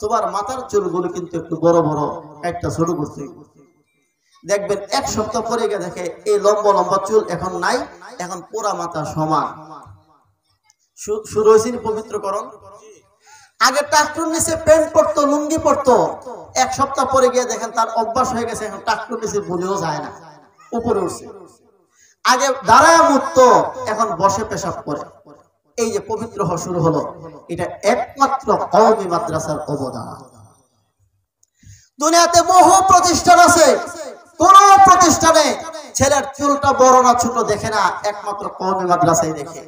তোমার মাথার চুলগুলো কিন্তু একটু বড় বড়, একটা শুরু করছে। দেখবেন 1 সপ্তাহ পরে গিয়ে দেখে এই লম্বা লম্বা চুল এখন নাই, এখন পুরা মাথা সমান। শুরু হয়েছে পবিত্রকরণ। আগে টাকটুর নিচে প্যান্ট পরতো, লুঙ্গি পরতো, 1 সপ্তাহ পরে গিয়ে দেখেন তার অভ্যাস হয়ে গেছে, এখন টাকটুর নিচে ভুলেও যায় না, উপরে উঠছে। আগে দাঁড়ায় মুততো, এখন বসে পেশাব করে। এই যে পবিত্র হওয়া শুরু হলো, এটা একমাত্র কওমি মাদ্রাসার অবদান। দুনিয়াতে বহু প্রতিষ্ঠান আছে, কোন প্রতিষ্ঠানে ছেলের চুলটা বড় না ছোট দেখে না, একমাত্র কওমি মাদ্রাসায় দেখে।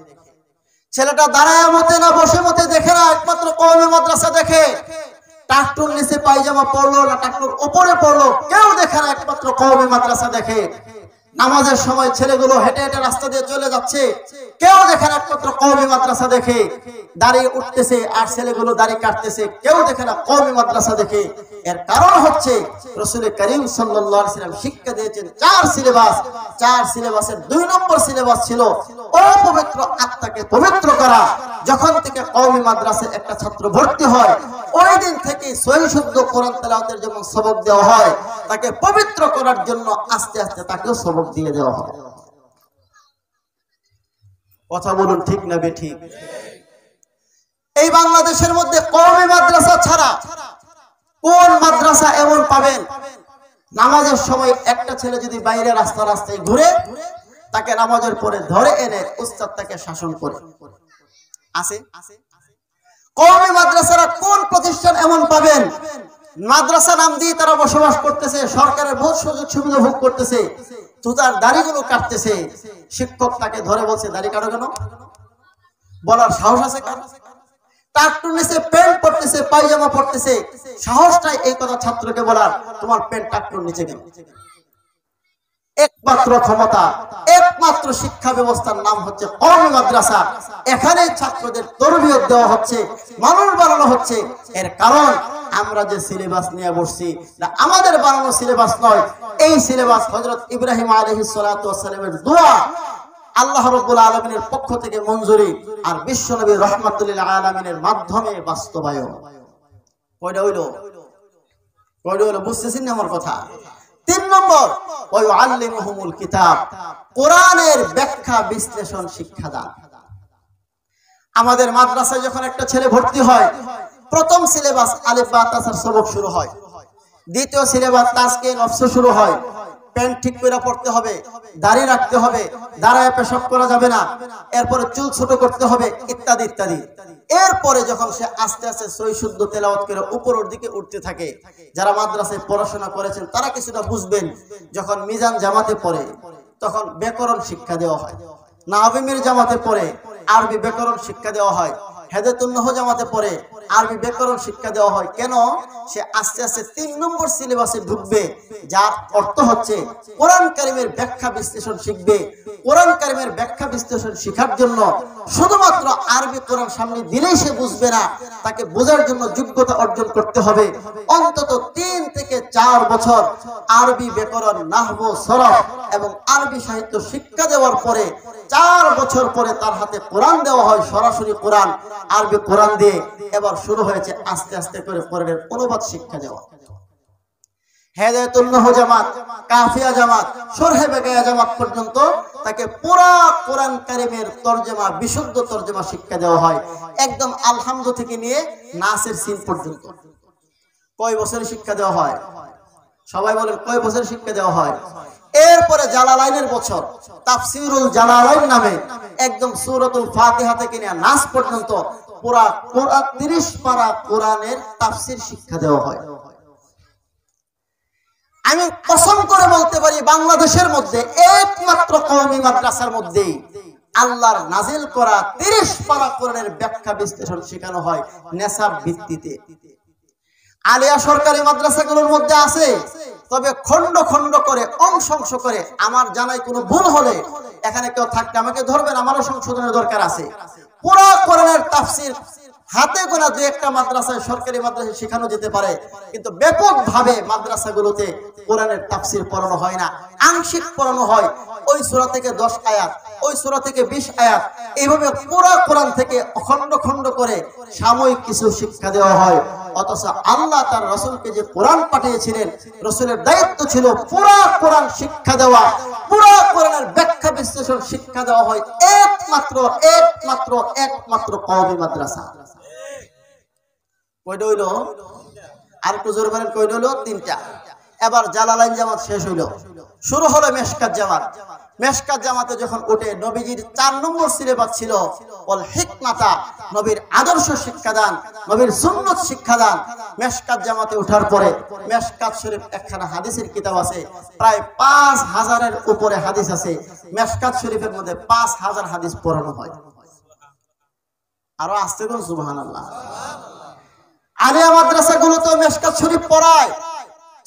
ছেলেটা দাঁড়ায় মতে না বসে মতে দেখে না, একমাত্র কওমি মাদ্রাসা দেখে। টাকটুর নিচে পায়জামা পরলো না টাকটুর উপরে পরলো, কেউ দেখে না, একমাত্র কওমি মাদ্রাসা দেখে। নামাজের সময় ছেলেগুলো হেঁটে হেঁটে রাস্তা দিয়ে চলে যাচ্ছে, কেউ দেখেন একমাত্র কওমি মাদ্রাসা দেখে দাঁড়িয়ে উঠতেছে, আর ছেলেগুলো দাঁড়িয়ে কাটতেছে, কেউ দেখে না কওমি মাদ্রাসা দেখে। এর কারণ হচ্ছে রাসূল করিম সাল্লাল্লাহু আলাইহি ওয়াসাল্লাম শিক্ষা দিয়েছেন 4 সিলেবাস। 4 সিলেবাসের 2 নম্বর সিলেবাস ছিল অপবিত্র আত্মাকে পবিত্র করা। যখন থেকে কওমি মাদ্রাসায় একটা ছাত্র ভর্তি হয়, ওই দিন থেকে সহিহ শুদ্ধ কোরআন তেলাওয়াতের জন্য সবক দেওয়া হয়, তাকে পবিত্র করার জন্য আস্তে আস্তে তাকেও সবক দিয়ে দেওয়া হয়। কথা বলুন ঠিক না বেঠিক? এই বাংলাদেশের মধ্যে কওমি মাদ্রাসা ছাড়া কোন মাদ্রাসা এমন পাবেন নামাজের সময় একটা ছেলে যদি বাইরে রাস্তায় ঘুরে, তাকে নামাজের পরে ধরে এনে উস্তাদ তাকে শাসন করে? আছে? কওমি মাদ্রাসারা কোন প্রতিষ্ঠান এমন পাবেন মাদ্রাসা নাম দিয়ে তারা বসবাস করতেছে, সরকারের বহুত সুযোগ সুবিধা ভোগ করতেছে, তো তার দাড়িগুলো কাটতেছে, শিক্ষক তাকে ধরে বলছে দাড়ি কাটো কেন? বলার সাহস আছে কার? টাকটুর নিচে প্যান্ট পরতেছে, পায়জামা পরতেছে, সাহসটাই এই কথা ছাত্রকে বলার, তোমার প্যান্ট টাকটুর নিচে কেন? একমাত্র ক্ষমতা, একমাত্র শিক্ষা ব্যবস্থার নাম হচ্ছে কওমি মাদ্রাসা। এখানে ছাত্রদের তরবিয়ত দেওয়া হচ্ছে, মানুষ বানানো হচ্ছে। এর কারণ আমরা যে সিলেবাস নিয়ে বসছি আমাদের বানানো সিলেবাস নয়, এই সিলেবাস হযরত ইব্রাহিম আলাইহিস সালাতু ওয়াস সালামের দোয়া, আল্লাহ রাব্বুল আলামিনের পক্ষ থেকে মঞ্জুরি, আর বিশ্ব নবী রাহমাতুল লিল আলামিনের মাধ্যমে বাস্তবায়ন। কয়টা হইলো? বুঝতেছেন না আমার কথা? 3 নম্বর, ওয়া ইউআল্লিমুহুমুল কিতাব, কোরআনের ব্যাখ্যা বিশ্লেষণ শিক্ষা দান। আমাদের মাদ্রাসায় যখন একটা ছেলে ভর্তি হয়, প্রথম সিলেবাস আলিফ বা তাসার সবক শুরু হয়, দ্বিতীয় সিলেবাস তাজকিন নফস শুরু হয়, প্যান্ট ঠিক করে পড়তে হবে, দাড়ি রাখতে হবে, দাঁড়ায় পেশাব করা যাবে না, এরপরে চুল ছোট করতে হবে, ইত্যাদি ইত্যাদি। এরপরে যখন সে আস্তে আস্তে সহিহ শুদ্ধ তেলাওয়াত করে উপরের দিকে উঠতে থাকে, যারা মাদ্রাসায় পড়াশোনা করেছেন তারা কিছুটা বুঝবেন, যখন মিজান জামাতে পড়ে তখন ব্যাকরণ শিক্ষা দেওয়া হয়, নাহবিমির জামাতে পড়ে আরবি ব্যাকরণ শিক্ষা দেওয়া হয়, হেদায়াতুন নহু জামাতে পড়ে আরবি ব্যাকরণ শিক্ষা দেওয়া হয়। কেন? সে আস্তে আস্তে 3 নম্বর সিলেবাসে ঢুকবে, যার অর্থ হচ্ছে কোরআন কারীমের ব্যাখ্যা বিশ্লেষণ শিখবে। কোরআন কারীমের ব্যাখ্যা বিশ্লেষণ শেখার জন্য শুধুমাত্র আরবি কোরআন সামনে দিলেই সে বুঝবে না, তাকে বোঝার জন্য যোগ্যতা অর্জন করতে হবে। অন্তত 3 থেকে 4 বছর আরবি ব্যাকরণ, নাহwu, সরফ এবং আরবি সাহিত্য শিক্ষা দেওয়ার পরে 4 বছর পরে তার হাতে কোরআন দেওয়া হয়, সরাসরি কোরআন, আরবি কোরআন দিয়ে। এবার শুরু হয়েছে আস্তে আস্তে করে কোরআনের অনুবাদ শিক্ষা দেওয়া। হেদায়াতুন নহু জামাত, কাফিয়া জামাত, শরহে বেগায়া জামাত পর্যন্ত তাকে পুরা কোরআন কারীমের তরজমা, বিশুদ্ধ তরজমা শিক্ষা দেওয়া হয়, একদম আলহামদু থেকে নিয়ে নাসের সিন পর্যন্ত। কয় বছরের শিক্ষা দেওয়া হয়? সবাই বলেন কয় বছরের শিক্ষা দেওয়া হয়? এরপরে জালালাইনের বছর, তাফসীরুল জালালাইন নামে একদম সূরাতুল ফাতিহা থেকে নিয়ে নাস পর্যন্ত পুরা 30 পারা কোরআনের তাফসীর শিক্ষা দেওয়া হয়। আমি কসম করে বলতে পারি বাংলাদেশের মধ্যে একমাত্র কওমি মাদ্রাসার মধ্যে আল্লাহর নাজিল করা 30 পারা কোরআনের ব্যাখ্যা বিশ্লেষণ শেখানো হয় নেসাব ভিত্তিতে। আলিয়া সরকারি মাদ্রাসাগুলোর মধ্যে আছে, তবে খন্ড খন্ড করে, অংশ অংশ করে। আমার জানাই কোনো ভুল হলে এখানে কেউ থাকলে আমাকে ধরবেন, আমারও সংশোধনের দরকার আছে। পুরো কোরআনের তাফসীর হাতে গোনা 2-1টা মাদ্রাসায়, সরকারি মাদ্রাসায় শেখানো যেতে পারে, কিন্তু ব্যাপকভাবে মাদ্রাসাগুলোতে কোরআনের তাফসীর পড়ানো হয় না, আংশিক পড়ানো হয়। ওই সূরা থেকে 10 আয়াত, ওই সূরা থেকে 20 আয়াত, এইভাবে পুরো কোরআন থেকে খন্ড খন্ড করে সাময়িক কিছু শিক্ষা দেওয়া হয়। অথচ আল্লাহ তার রাসূলকে যে কোরআন পাঠিয়েছিলেন, রাসূলের দায়িত্ব ছিল পুরো কোরআন শিক্ষা দেওয়া, পুরো কোরআনের ব্যাখ্যা বিশ্লেষণ শিক্ষা দেওয়া হয় একমাত্র কওমি মাদ্রাসা। কয়টা হইলো? আর একটু জোরে বলেন, কয়টা হইলো? 3টা। এবার জালালাইন জামাত শেষ হইলো, শুরু হলো মেশকাত জামাত। মেশকাত জামাতে যখন ওঠে, নবীজির 4 নম্বর সিলেবাস ছিল ওয়াল হিকমাতা, নবীর আদর্শ শিক্ষাদান, নবীর সুন্নাত শিক্ষাদান। মেশকাত জামাতে ওঠার পরে মেশকাত শরীফ একখানা হাদিসের কিতাব আছে, প্রায় 5000-এর উপরে হাদিস আছে। মেশকাত শরীফের মধ্যে 5000 হাদিস পড়ানো হয়। আরো আসতে কোন সুবহানাল্লাহ। আলিয়া মাদ্রাসাগুলো তো মেশকাত শরীফ পড়ায়,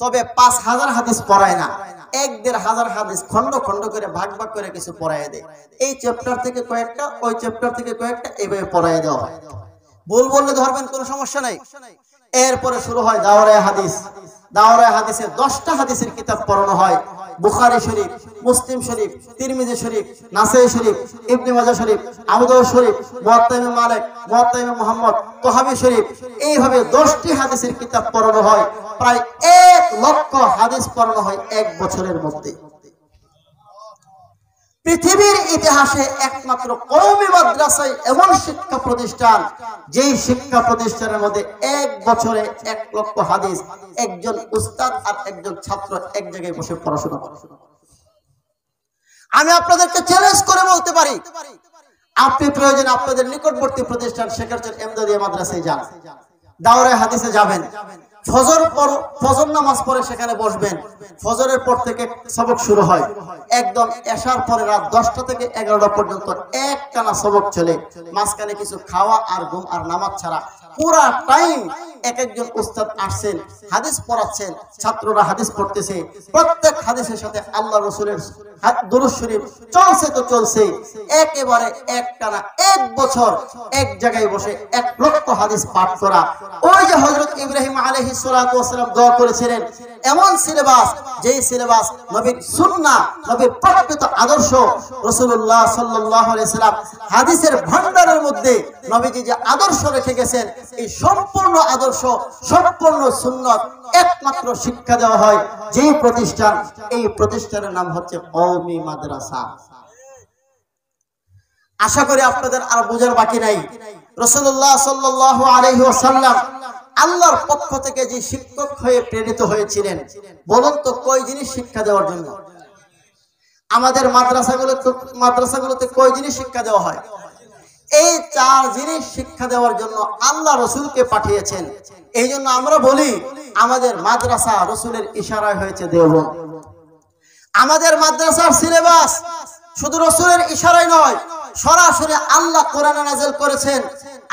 তবে 5000 হাদিস পড়ায় না। 1-1,500 হাদিস খন্ড খন্ড করে ভাগ ভাগ করে কিছু পড়ায় দেয়। এই চ্যাপ্টার থেকে কয়েকটা, ওই চ্যাপ্টার থেকে কয়েকটা, এইভাবে পড়ায় দেওয়া হয়। ভুল বললে ধরবেন, কোনো সমস্যা নাই। এরপরে শুরু হয় দাওরায়ে হাদিস। দাওরায়ে হাদিসে 10টা হাদিসের কিতাব পড়ানো হয়। বুখারী শরীফ, মুসলিম শরীফ, তিরমিজি শরীফ, নাসাই শরীফ, ইবনে মাজাহ শরীফ, আবু দাউদ শরীফ, মুয়াত্তা ইমাম মালিক, মুয়াত্তা ইমাম মুহাম্মদ, তাহাবী শরীফ, এইভাবে 10টি হাদিসের কিতাব পড়ানো হয়। প্রায় 1 লক্ষ হাদিস পড়ানো হয় 1 বছরের মধ্যে। পৃথিবীর ইতিহাসে একমাত্র কওমি মাদ্রাসায় এমন শিক্ষা প্রতিষ্ঠান, যেই শিক্ষা প্রতিষ্ঠানের মধ্যে 1 বছরে 1 লক্ষ হাদিস একজন উস্তাদ আর একজন ছাত্র এক জায়গায় বসে পড়াশোনা করে। আমি আপনাদেরকে চ্যালেঞ্জ করে বলতে পারি, আপনি প্রয়োজনে আপনাদের নিকটবর্তী প্রতিষ্ঠান শেখারচর এমদাদিয়া মাদ্রাসায় যান, দাওরায়ে হাদিসে যাবেন, ফজর নামাজ পড়ে সেখানে বসবেন। ফজরের পর থেকে সবক শুরু হয়, একদম এশার পরে রাত 10টা থেকে 11টা পর্যন্ত একটানা সবক চলে। মাঝখানে কিছু খাওয়া আর ঘুম আর নামাজ ছাড়া পুরা টাইম এক একজন উস্তাদ আসছেন, হাদিস পড়াচ্ছেন, ছাত্ররা হাদিস পড়তেছে। প্রত্যেক হাদিসের সাথে আল্লাহ রাসূলের দুরূদ শরীফ চলছে তো চলছে। একেবারে একটানা 1 বছর এক জায়গায় বসে 1 লক্ষ হাদিস পাঠ করা। ওই যে হযরত ইব্রাহিম আলাইহিস সালাতু ওয়াস সালাম দোয়া করেছিলেন, এমন সিলেবাস, যেই সিলেবাস নবীর সুন্নাহ, নবীর প্রকৃত আদর্শ, রাসূলুল্লাহ সাল্লাল্লাহু আলাইহি সাল্লাম হাদিসের ভান্ডারের মধ্যে নবীজি যে আদর্শ রেখে গেছেন, এই সম্পূর্ণ আদর্শ, সম্পূর্ণ সুন্নাত একমাত্র শিক্ষা দেওয়া হয় যেই প্রতিষ্ঠান, এই প্রতিষ্ঠানের নাম হচ্ছে কওমি মাদ্রাসা। আশা করি আপনাদের আর বোঝার বাকি নাই। রাসূলুল্লাহ সাল্লাল্লাহু আলাইহি ওয়াসাল্লাম আল্লাহর পক্ষ থেকে যে শিক্ষক হয়ে প্রেরিত হয়েছিলেন, বলুন তো কয় জিনিস শিক্ষা দেওয়ার জন্য? আমাদের মাদ্রাসাগুলোতে কয় জিনিস শিক্ষা দেওয়া হয়? এই 4 জিনিস শিক্ষা দেওয়ার জন্য আল্লাহ রাসূলকে পাঠিয়েছেন। এই জন্য আমরা বলি আমাদের মাদ্রাসা রাসূলের ইশারায় হয়েছে দেওবন্দ। আমাদের মাদ্রাসার সিলেবাস শুধু রাসূলের ইশারায় নয়, সরাসরি আল্লাহ কোরআনে নাযিল করেছেন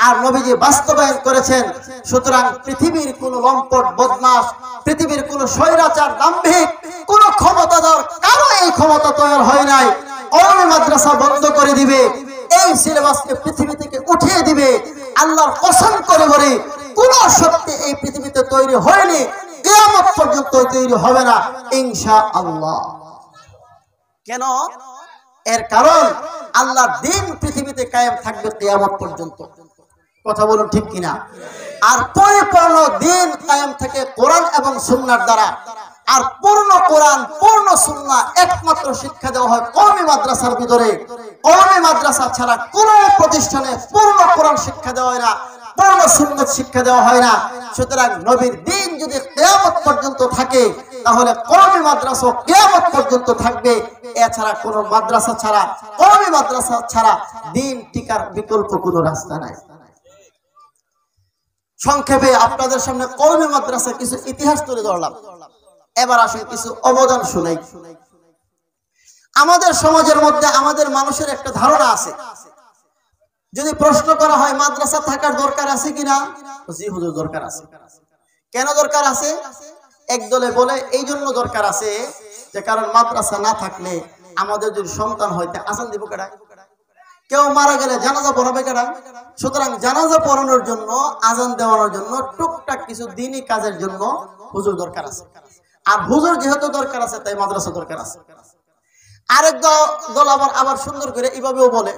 আর নবীজি বাস্তবায়ন করেছেন। সুতরাং পৃথিবীর কোন লম্পট বদমাশ, পৃথিবীর কোন স্বৈরাচার দাম্ভিক কোন ক্ষমতাধর কারো এই ক্ষমতা তৈরি হয় নাই কওমি মাদ্রাসা বন্ধ করে দিবে, এই সিলেবাসকে পৃথিবী থেকে উঠিয়ে দিবে। আল্লাহর কসম করে বলি, কোন শক্তি এই পৃথিবীতে তৈরি হয়নি, কিয়ামত পর্যন্ত তৈরি হবে না ইনশাআল্লাহ। কেন? এর কারণ আল্লাহর দ্বীন পৃথিবীতে কায়েম থাকবে কিয়ামত পর্যন্ত। কথা বলুন ঠিক কিনা? আর পরিপূর্ণ দ্বীন কায়েম থাকে কোরআন এবং সুন্নাহর দ্বারা। আর পূর্ণ কোরআন, পূর্ণ সুন্নাহ একমাত্র শিক্ষা দেওয়া হয় কওমি মাদ্রাসার ভিতরে। কওমি মাদ্রাসা ছাড়া কোন প্রতিষ্ঠানে পূর্ণ কোরআন শিক্ষা দেওয়া হয় না, পূর্ণ সুন্নাত শিক্ষা দেওয়া হয় না। সুতরাং নবীর দ্বীন যদি কিয়ামত পর্যন্ত থাকে, তাহলে কওমি মাদ্রাসা কিয়ামত পর্যন্ত থাকবে। এছাড়া কোন মাদ্রাসা ছাড়া, কওমি মাদ্রাসা ছাড়া দ্বীন টিকার বিকল্প কোন রাস্তা নাই। সংক্ষেপে আপনাদের সামনে কওমি মাদ্রাসা কিছু ইতিহাস তুলে ধরলাম। এবার আসুন কিছু অবদান শুনাই। আমাদের সমাজের মধ্যে আমাদের মানুষের একটা ধারণা আছে, যদি প্রশ্ন করা হয় মাদ্রাসা থাকার দরকার আছে কিনা, জি হুজুর দরকার আছে। কেন দরকার আছে? একদলে বলে এই জন্য দরকার আছে যে কারণ মাদ্রাসা না থাকলে আমাদের যদি সন্তান হয় তা আজান দিব কেডা? কেউ মারা গেলে জানাজা পড়াবে কেডা? সুতরাং জানাজা পড়ানোর জন্য, আজান দেওয়ানোর জন্য, টুকটাক কিছু দ্বীনি কাজের জন্য হুজুর দরকার আছে। আর হুজুর যেহেতু দরকার আছে, তাই মাদ্রাসা দরকার আছে। আরেক দল আবার সুন্দর করে এইভাবেও বলে,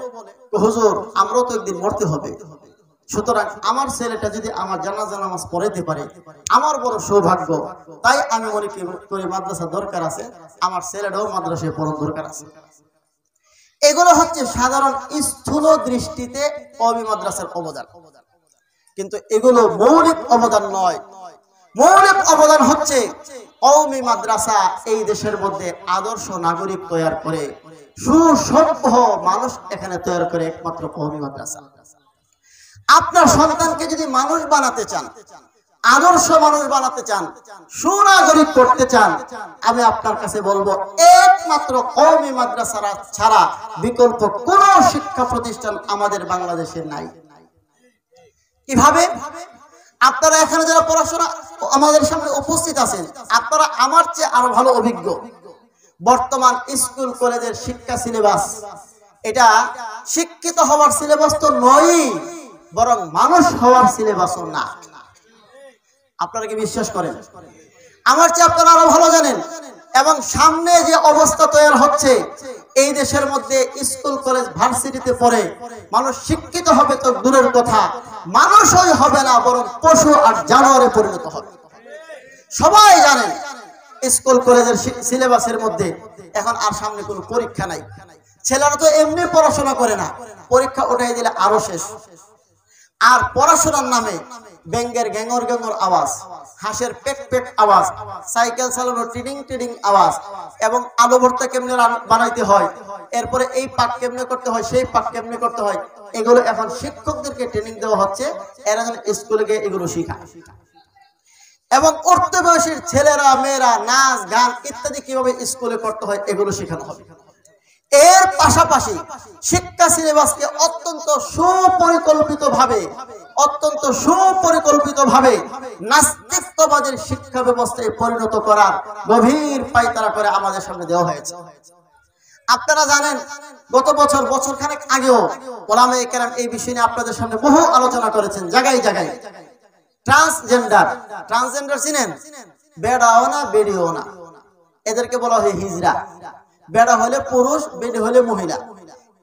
হুজুর আমরাও তো একদিন মরতে হবে, সুতরাং আমার ছেলেটা যদি আমার জানাজা নামাজ পড়াইতে পারে আমার বড় সৌভাগ্য, তাই আমি মনে করি মাদ্রাসা দরকার আছে, আমার ছেলেটাও মাদ্রাসায় পড়ার দরকার আছে। এগুলো হচ্ছে সাধারণ স্থূল দৃষ্টিতে কওমি মাদ্রাসার অবদান, কিন্তু এগুলো মৌলিক অবদান নয়। মৌলিক অবদান হচ্ছে কওমি মাদ্রাসা এই দেশের মধ্যে আদর্শ নাগরিক তৈরি করে, সুসভ্য মানুষ এখানে তৈরি করে একমাত্র কওমি মাদ্রাসা। আপনার সন্তানকে যদি মানুষ বানাতে চান, আদর্শ মানুষ বানাতে চান, সুনাগরিক করতে চান, আমি আপনার কাছে বলবো একমাত্র কওমি মাদ্রাসা ছাড়া বিকল্প কোন শিক্ষা প্রতিষ্ঠান আমাদের বাংলাদেশে নাই। কিভাবে? আপনারা এখানে যারা পড়াশোনা আমাদের সামনে উপস্থিত আছেন, আপনারা আমার চেয়ে আরো ভালো অভিজ্ঞ। বর্তমান স্কুল কলেজের শিক্ষা সিলেবাস এটা শিক্ষিত হওয়ার সিলেবাস তো নয়, বরং মানুষ হওয়ার সিলেবাসও না। আপনারা কি বিশ্বাস করেন? আমার চেয়ে আপনারা আরো ভালো জানেন। এবং সামনে যে অবস্থা তৈরি হচ্ছে, এই দেশের মধ্যে স্কুল কলেজ ভার্সিটিতে পড়ে মানুষ শিক্ষিত হবে তো দূরের কথা, মানুষই হবে না, বরং পশু আর জানোয়ারে পরিণত হবে। সবাই জানেন স্কুল কলেজের সিলেবাসের মধ্যে এখন আর সামনে কোনো পরীক্ষা নাই। ছেলেরা তো এমনি পড়াশোনা করে না, পরীক্ষা উঠাই দিলে আরো শেষ। আর পড়াশোনার নামে ব্যাঙ্গের গ্যাঙ্গর গ্যাঙ্গর আওয়াজ, হাঁসের পেক পেক আওয়াজ, সাইকেল চালানোর টিডিং টিডিং আওয়াজ, এবং আলু ভর্তা কেমনে বানাইতে হয়, এরপরে এই পাক কেমনে করতে হয়, সেই পাক কেমনে করতে হয়, এগুলো এখন শিক্ষকদেরকে ট্রেনিং দেওয়া হচ্ছে, এরা যেন স্কুলে গিয়ে এগুলো শিখায়। এবং উঠতে বয়সের ছেলেরা মেয়েরা নাচ গান ইত্যাদি কিভাবে স্কুলে করতে হয় এগুলো শেখানো হবে। এর পাশাপাশি শিক্ষা সিলেবাসকে অত্যন্ত সুপরিকল্পিতভাবে নাস্তিকতাবাদের শিক্ষা ব্যবস্থায় পরিণত করার গভীর পায়তারা করে আমাদের সামনে দেওয়া হয়েছে। আপনারা জানেন গত বছর খানেক আগেও ওলামায়ে কেরাম এই বিষয় নিয়ে আপনাদের সামনে বহু আলোচনা করেছেন জায়গায় জায়গায়। ট্রান্সজেন্ডার চিনেন? বেড়াও না বেড়িও না, এদেরকে বলা হয় হিজড়া। বেড়া হলে পুরুষ, বেড়ি হলে মহিলা।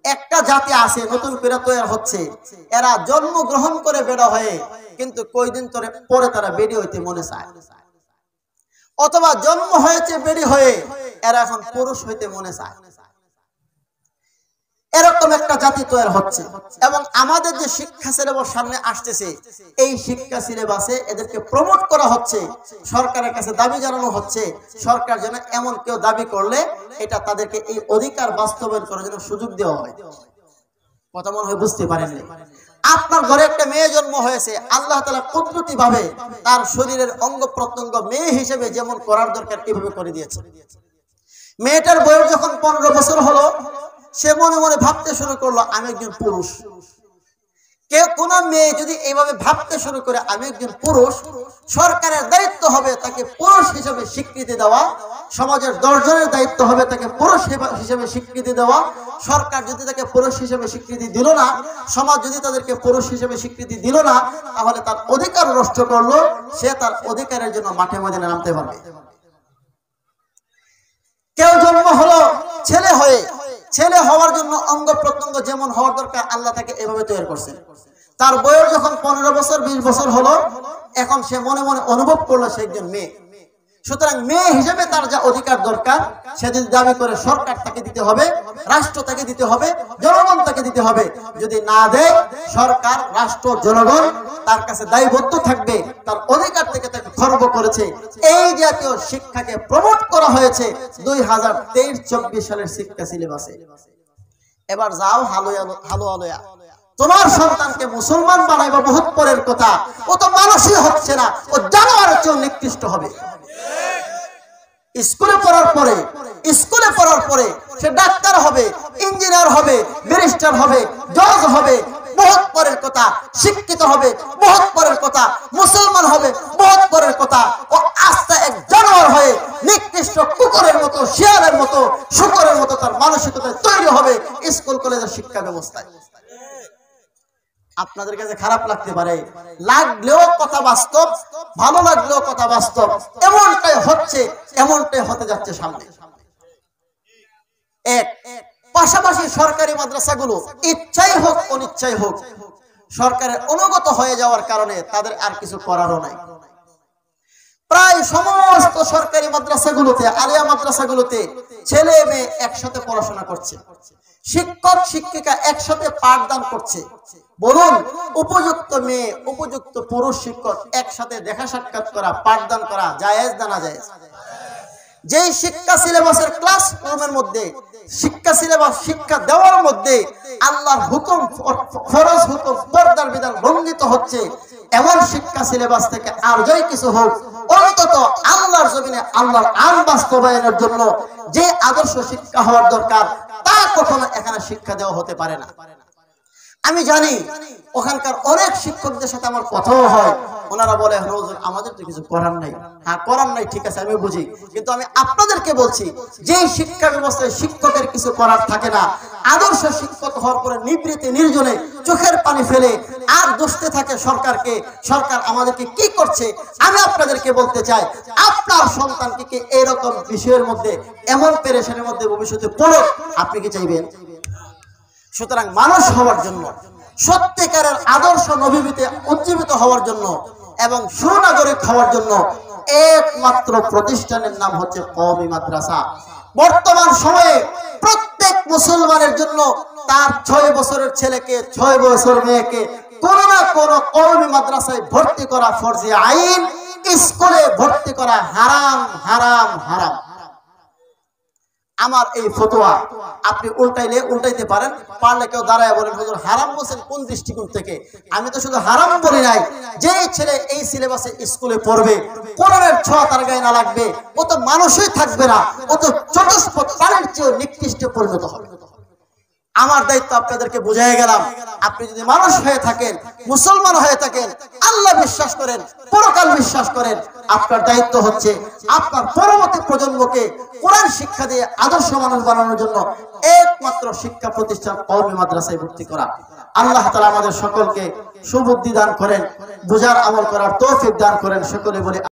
একটা জাতি আছে নতুন করে তৈরি হচ্ছে, এরা জন্মগ্রহণ করে বেড়া হয়ে কিন্তু কয়দিন পরে তারা বেড়ি হইতে মনে চায়, অথবা জন্ম হয়েছে বেড়ি হয়ে এরা এখন পুরুষ হইতে মনে চায়। এরকম একটা জাতি তৈরি হচ্ছে। এবং আমাদের যে শিক্ষা সিলেবাস সামনে আসতেছে, এই শিক্ষা সিলেবাসে এদেরকে প্রমোট করা হচ্ছে, সরকারের কাছে দাবি জানানো হচ্ছে, সরকার যেন এমন কেউ দাবি করলে এটা তাদেরকে এই অধিকার বাস্তবায়ন করার জন্য সুযোগ দেওয়া হয়। কথা মনে হয় বুঝতে পারেননি? আপনার ঘরে একটা মেয়ে জন্ম হয়েছে, আল্লাহ তাআলা কুদরতি ভাবে তার শরীরের অঙ্গ প্রত্যঙ্গ মেয়ে হিসেবে যেমন করার দরকার এভাবে করে দিয়েছে। মেয়েটার বয়স যখন 15 বছর হলো, সে মনে মনে ভাবতে শুরু করলো আমি একজন পুরুষ। কেউ কোন মেয়ে যদি এইভাবে ভাবতে শুরু করে আমি একজন পুরুষ, সরকারের দায়িত্ব হবে তাকে পুরুষ হিসেবে স্বীকৃতি দেওয়া, সমাজের 10 জনের দায়িত্ব হবে তাকে পুরুষ হিসেবে স্বীকৃতি দেওয়া। সরকার যদি তাকে পুরুষ হিসেবে স্বীকৃতি দিল না, সমাজ যদি তাদেরকে পুরুষ হিসেবে স্বীকৃতি দিল না, তাহলে তার অধিকার নষ্ট করলো, সে তার অধিকারের জন্য মাঠে ময়দানে নামতে পারবে। কেউ জন্ম হলো ছেলে হয়ে, ছেলে হওয়ার জন্য অঙ্গ প্রত্যঙ্গ যেমন হওয়ার দরকার আল্লাহ তাকে এভাবে তৈরি করছেন। তার বয়স যখন 15 বছর 20 বছর হলো, এখন সে মনে মনে অনুভব করলো সে একজন মেয়ে। সুতরাং মেয়ে হিসেবে তার যা অধিকার দরকার সে যদি দাবি করে, সরকার তাকে দিতে হবে, রাষ্ট্র তাকে দিতে হবে, জনগণ তাকে দিতে হবে। যদি না দেয়, সরকার, রাষ্ট্র, জনগণ তার কাছে দায়বদ্ধ থাকবে, তার অধিকার থেকে তাকে খর্ব করেছে। এই জাতীয় শিক্ষাকে প্রমোট করা হয়েছে 2023-24 সালের শিক্ষা সিলেবাসে। এবার যাও হালুয়া তোমার সন্তানকে মুসলমান বানাইবা বহুত পরের কথা, ও তো মানুষই হচ্ছে না, ও জানোয়ারের চেয়ে নিকৃষ্ট হবে। স্কুলে পড়ার পরে সে ডাক্তার হবে, ইঞ্জিনিয়ার হবে, ব্যারিস্টার হবে, জজ হবে, বহুত পরের কথা। শিক্ষিত হবে, বহুত পরের কথা। মুসলমান হবে, বহুত পরের কথা। ও আস্তে এক জানোয়ার হয়ে নিকৃষ্ট কুকুরের মতো, শিয়ালের মতো, শুকরের মতো তার মানসিকতায় তৈরি হবে স্কুল কলেজের শিক্ষা ব্যবস্থায়। আপনাদের কাছে খারাপ লাগতে পারে, লাগলেও কথা বাস্তব, ভালো লাগলেও কথা বাস্তব। এমনটাই হচ্ছে, এমনটাই হতে যাচ্ছে সামনে। পাশাপাশি সরকারি মাদ্রাসাগুলো ইচ্ছাই হোক অনিচ্ছাই হোক সরকারের অনুগত হয়ে যাওয়ার কারণে তাদের আর কিছু করারও নাই। প্রায় সমস্ত সরকারি মাদ্রাসাগুলোতে, আলিয়া মাদ্রাসাগুলোতে ছেলে মেয়ে একসাথে পড়াশোনা করছে, শিক্ষক শিক্ষিকা একসাথে পাঠদান করছে। বলুন, উপযুক্ত মেয়ে উপযুক্ত পুরুষ শিক্ষক একসাথে দেখা সাক্ষাৎ করা, পাঠদান করা জায়েজ না নাজায়েজ? যেই শিক্ষা সিলেবাসের ক্লাসরুমের মধ্যে, শিক্ষা সিলেবাস শিক্ষা দেওয়ার মধ্যে আল্লাহর হুকুম, ফরজ হুকুম, পর্দার বিধান লঙ্ঘিত হচ্ছে, এমন শিক্ষা সিলেবাস থেকে আর যাই কিছু হোক, অন্তত আল্লাহর জমিনে আল্লাহর আইন বাস্তবায়নের জন্য যে আদর্শ শিক্ষা হওয়ার দরকার তা কখনো এখানে শিক্ষা দেওয়া হতে পারে না। আমি জানি ওখানকার অনেক শিক্ষকদের সাথে আমার কথাও হয়, ওনারা বলে হুজুর আমাদের তো কিছু করার নাই। হ্যাঁ, করার নাই, ঠিক আছে, আমি বুঝি, কিন্তু আমি আপনাদেরকে বলছি যে শিক্ষা ব্যবস্থায় শিক্ষকের কিছু করার থাকে না, আদর্শ শিক্ষক হওয়ার পরে নিবৃত্তি নির্জনে চোখের পানি ফেলে আর দোষতে থাকে সরকারকে, সরকার আমাদেরকে কি করছে। আমি আপনাদেরকে বলতে চাই, আপনার সন্তানকে কি এরকম বিষয়ের মধ্যে, এমন পেরেশানির মধ্যে ভবিষ্যতে পড়ো, আপনি কি চাইবেন? সুতরাং মানুষ হওয়ার জন্য, সত্যিকারের আদর্শ নবীতে উজ্জীবিত হওয়ার জন্য এবং সুনাগরিক হওয়ার জন্য একমাত্র প্রতিষ্ঠানের নাম হচ্ছে কওমি মাদ্রাসা। বর্তমান সময়ে প্রত্যেক মুসলমানের জন্য তার 6 বছরের ছেলেকে, 6 বছর মেয়েকে কোনো না কোনো কওমি মাদ্রাসায় ভর্তি করা ফরজে আইন, স্কুলে ভর্তি করা হারাম হারাম হারাম। আমার এই ফতোয়া আপনি উল্টাইতে পারেন, পারলে কেউ দাঁড়ায় বলেন হুজুর হারাম বলছেন কোন দৃষ্টিকোণ থেকে? আমি তো শুধু হারাম বলি নাই, যে ছেলে এই সিলেবাসে স্কুলে পড়বে, কোরআনের ছোঁয়া তার গায়ে না লাগবে, ও তো মানুষই থাকবে না, ও তো চতুষ্পদ প্রাণীর চেয়ে নিকৃষ্টে পরিণত হবে। আমার দায়িত্ব আপনাদেরকে বুঝাই গেলাম। আপনি যদি মানুষ হয়ে থাকেন, মুসলমান হয়ে থাকেন, আল্লাহ বিশ্বাস করেন, পরকাল বিশ্বাস করেন, আপনার দায়িত্ব হচ্ছে আপনার পরবর্তী প্রজন্মকে কোরআন শিক্ষা দিয়ে আদর্শ মানুষ বানানোর জন্য একমাত্র শিক্ষা প্রতিষ্ঠান কওমি মাদ্রাসায় ভর্তি করা। আল্লাহ তাআলা আমাদের সকলকে সুবুদ্ধি দান করেন, বুঝার আমল করার তৌফিক দান করেন। সকলে বলে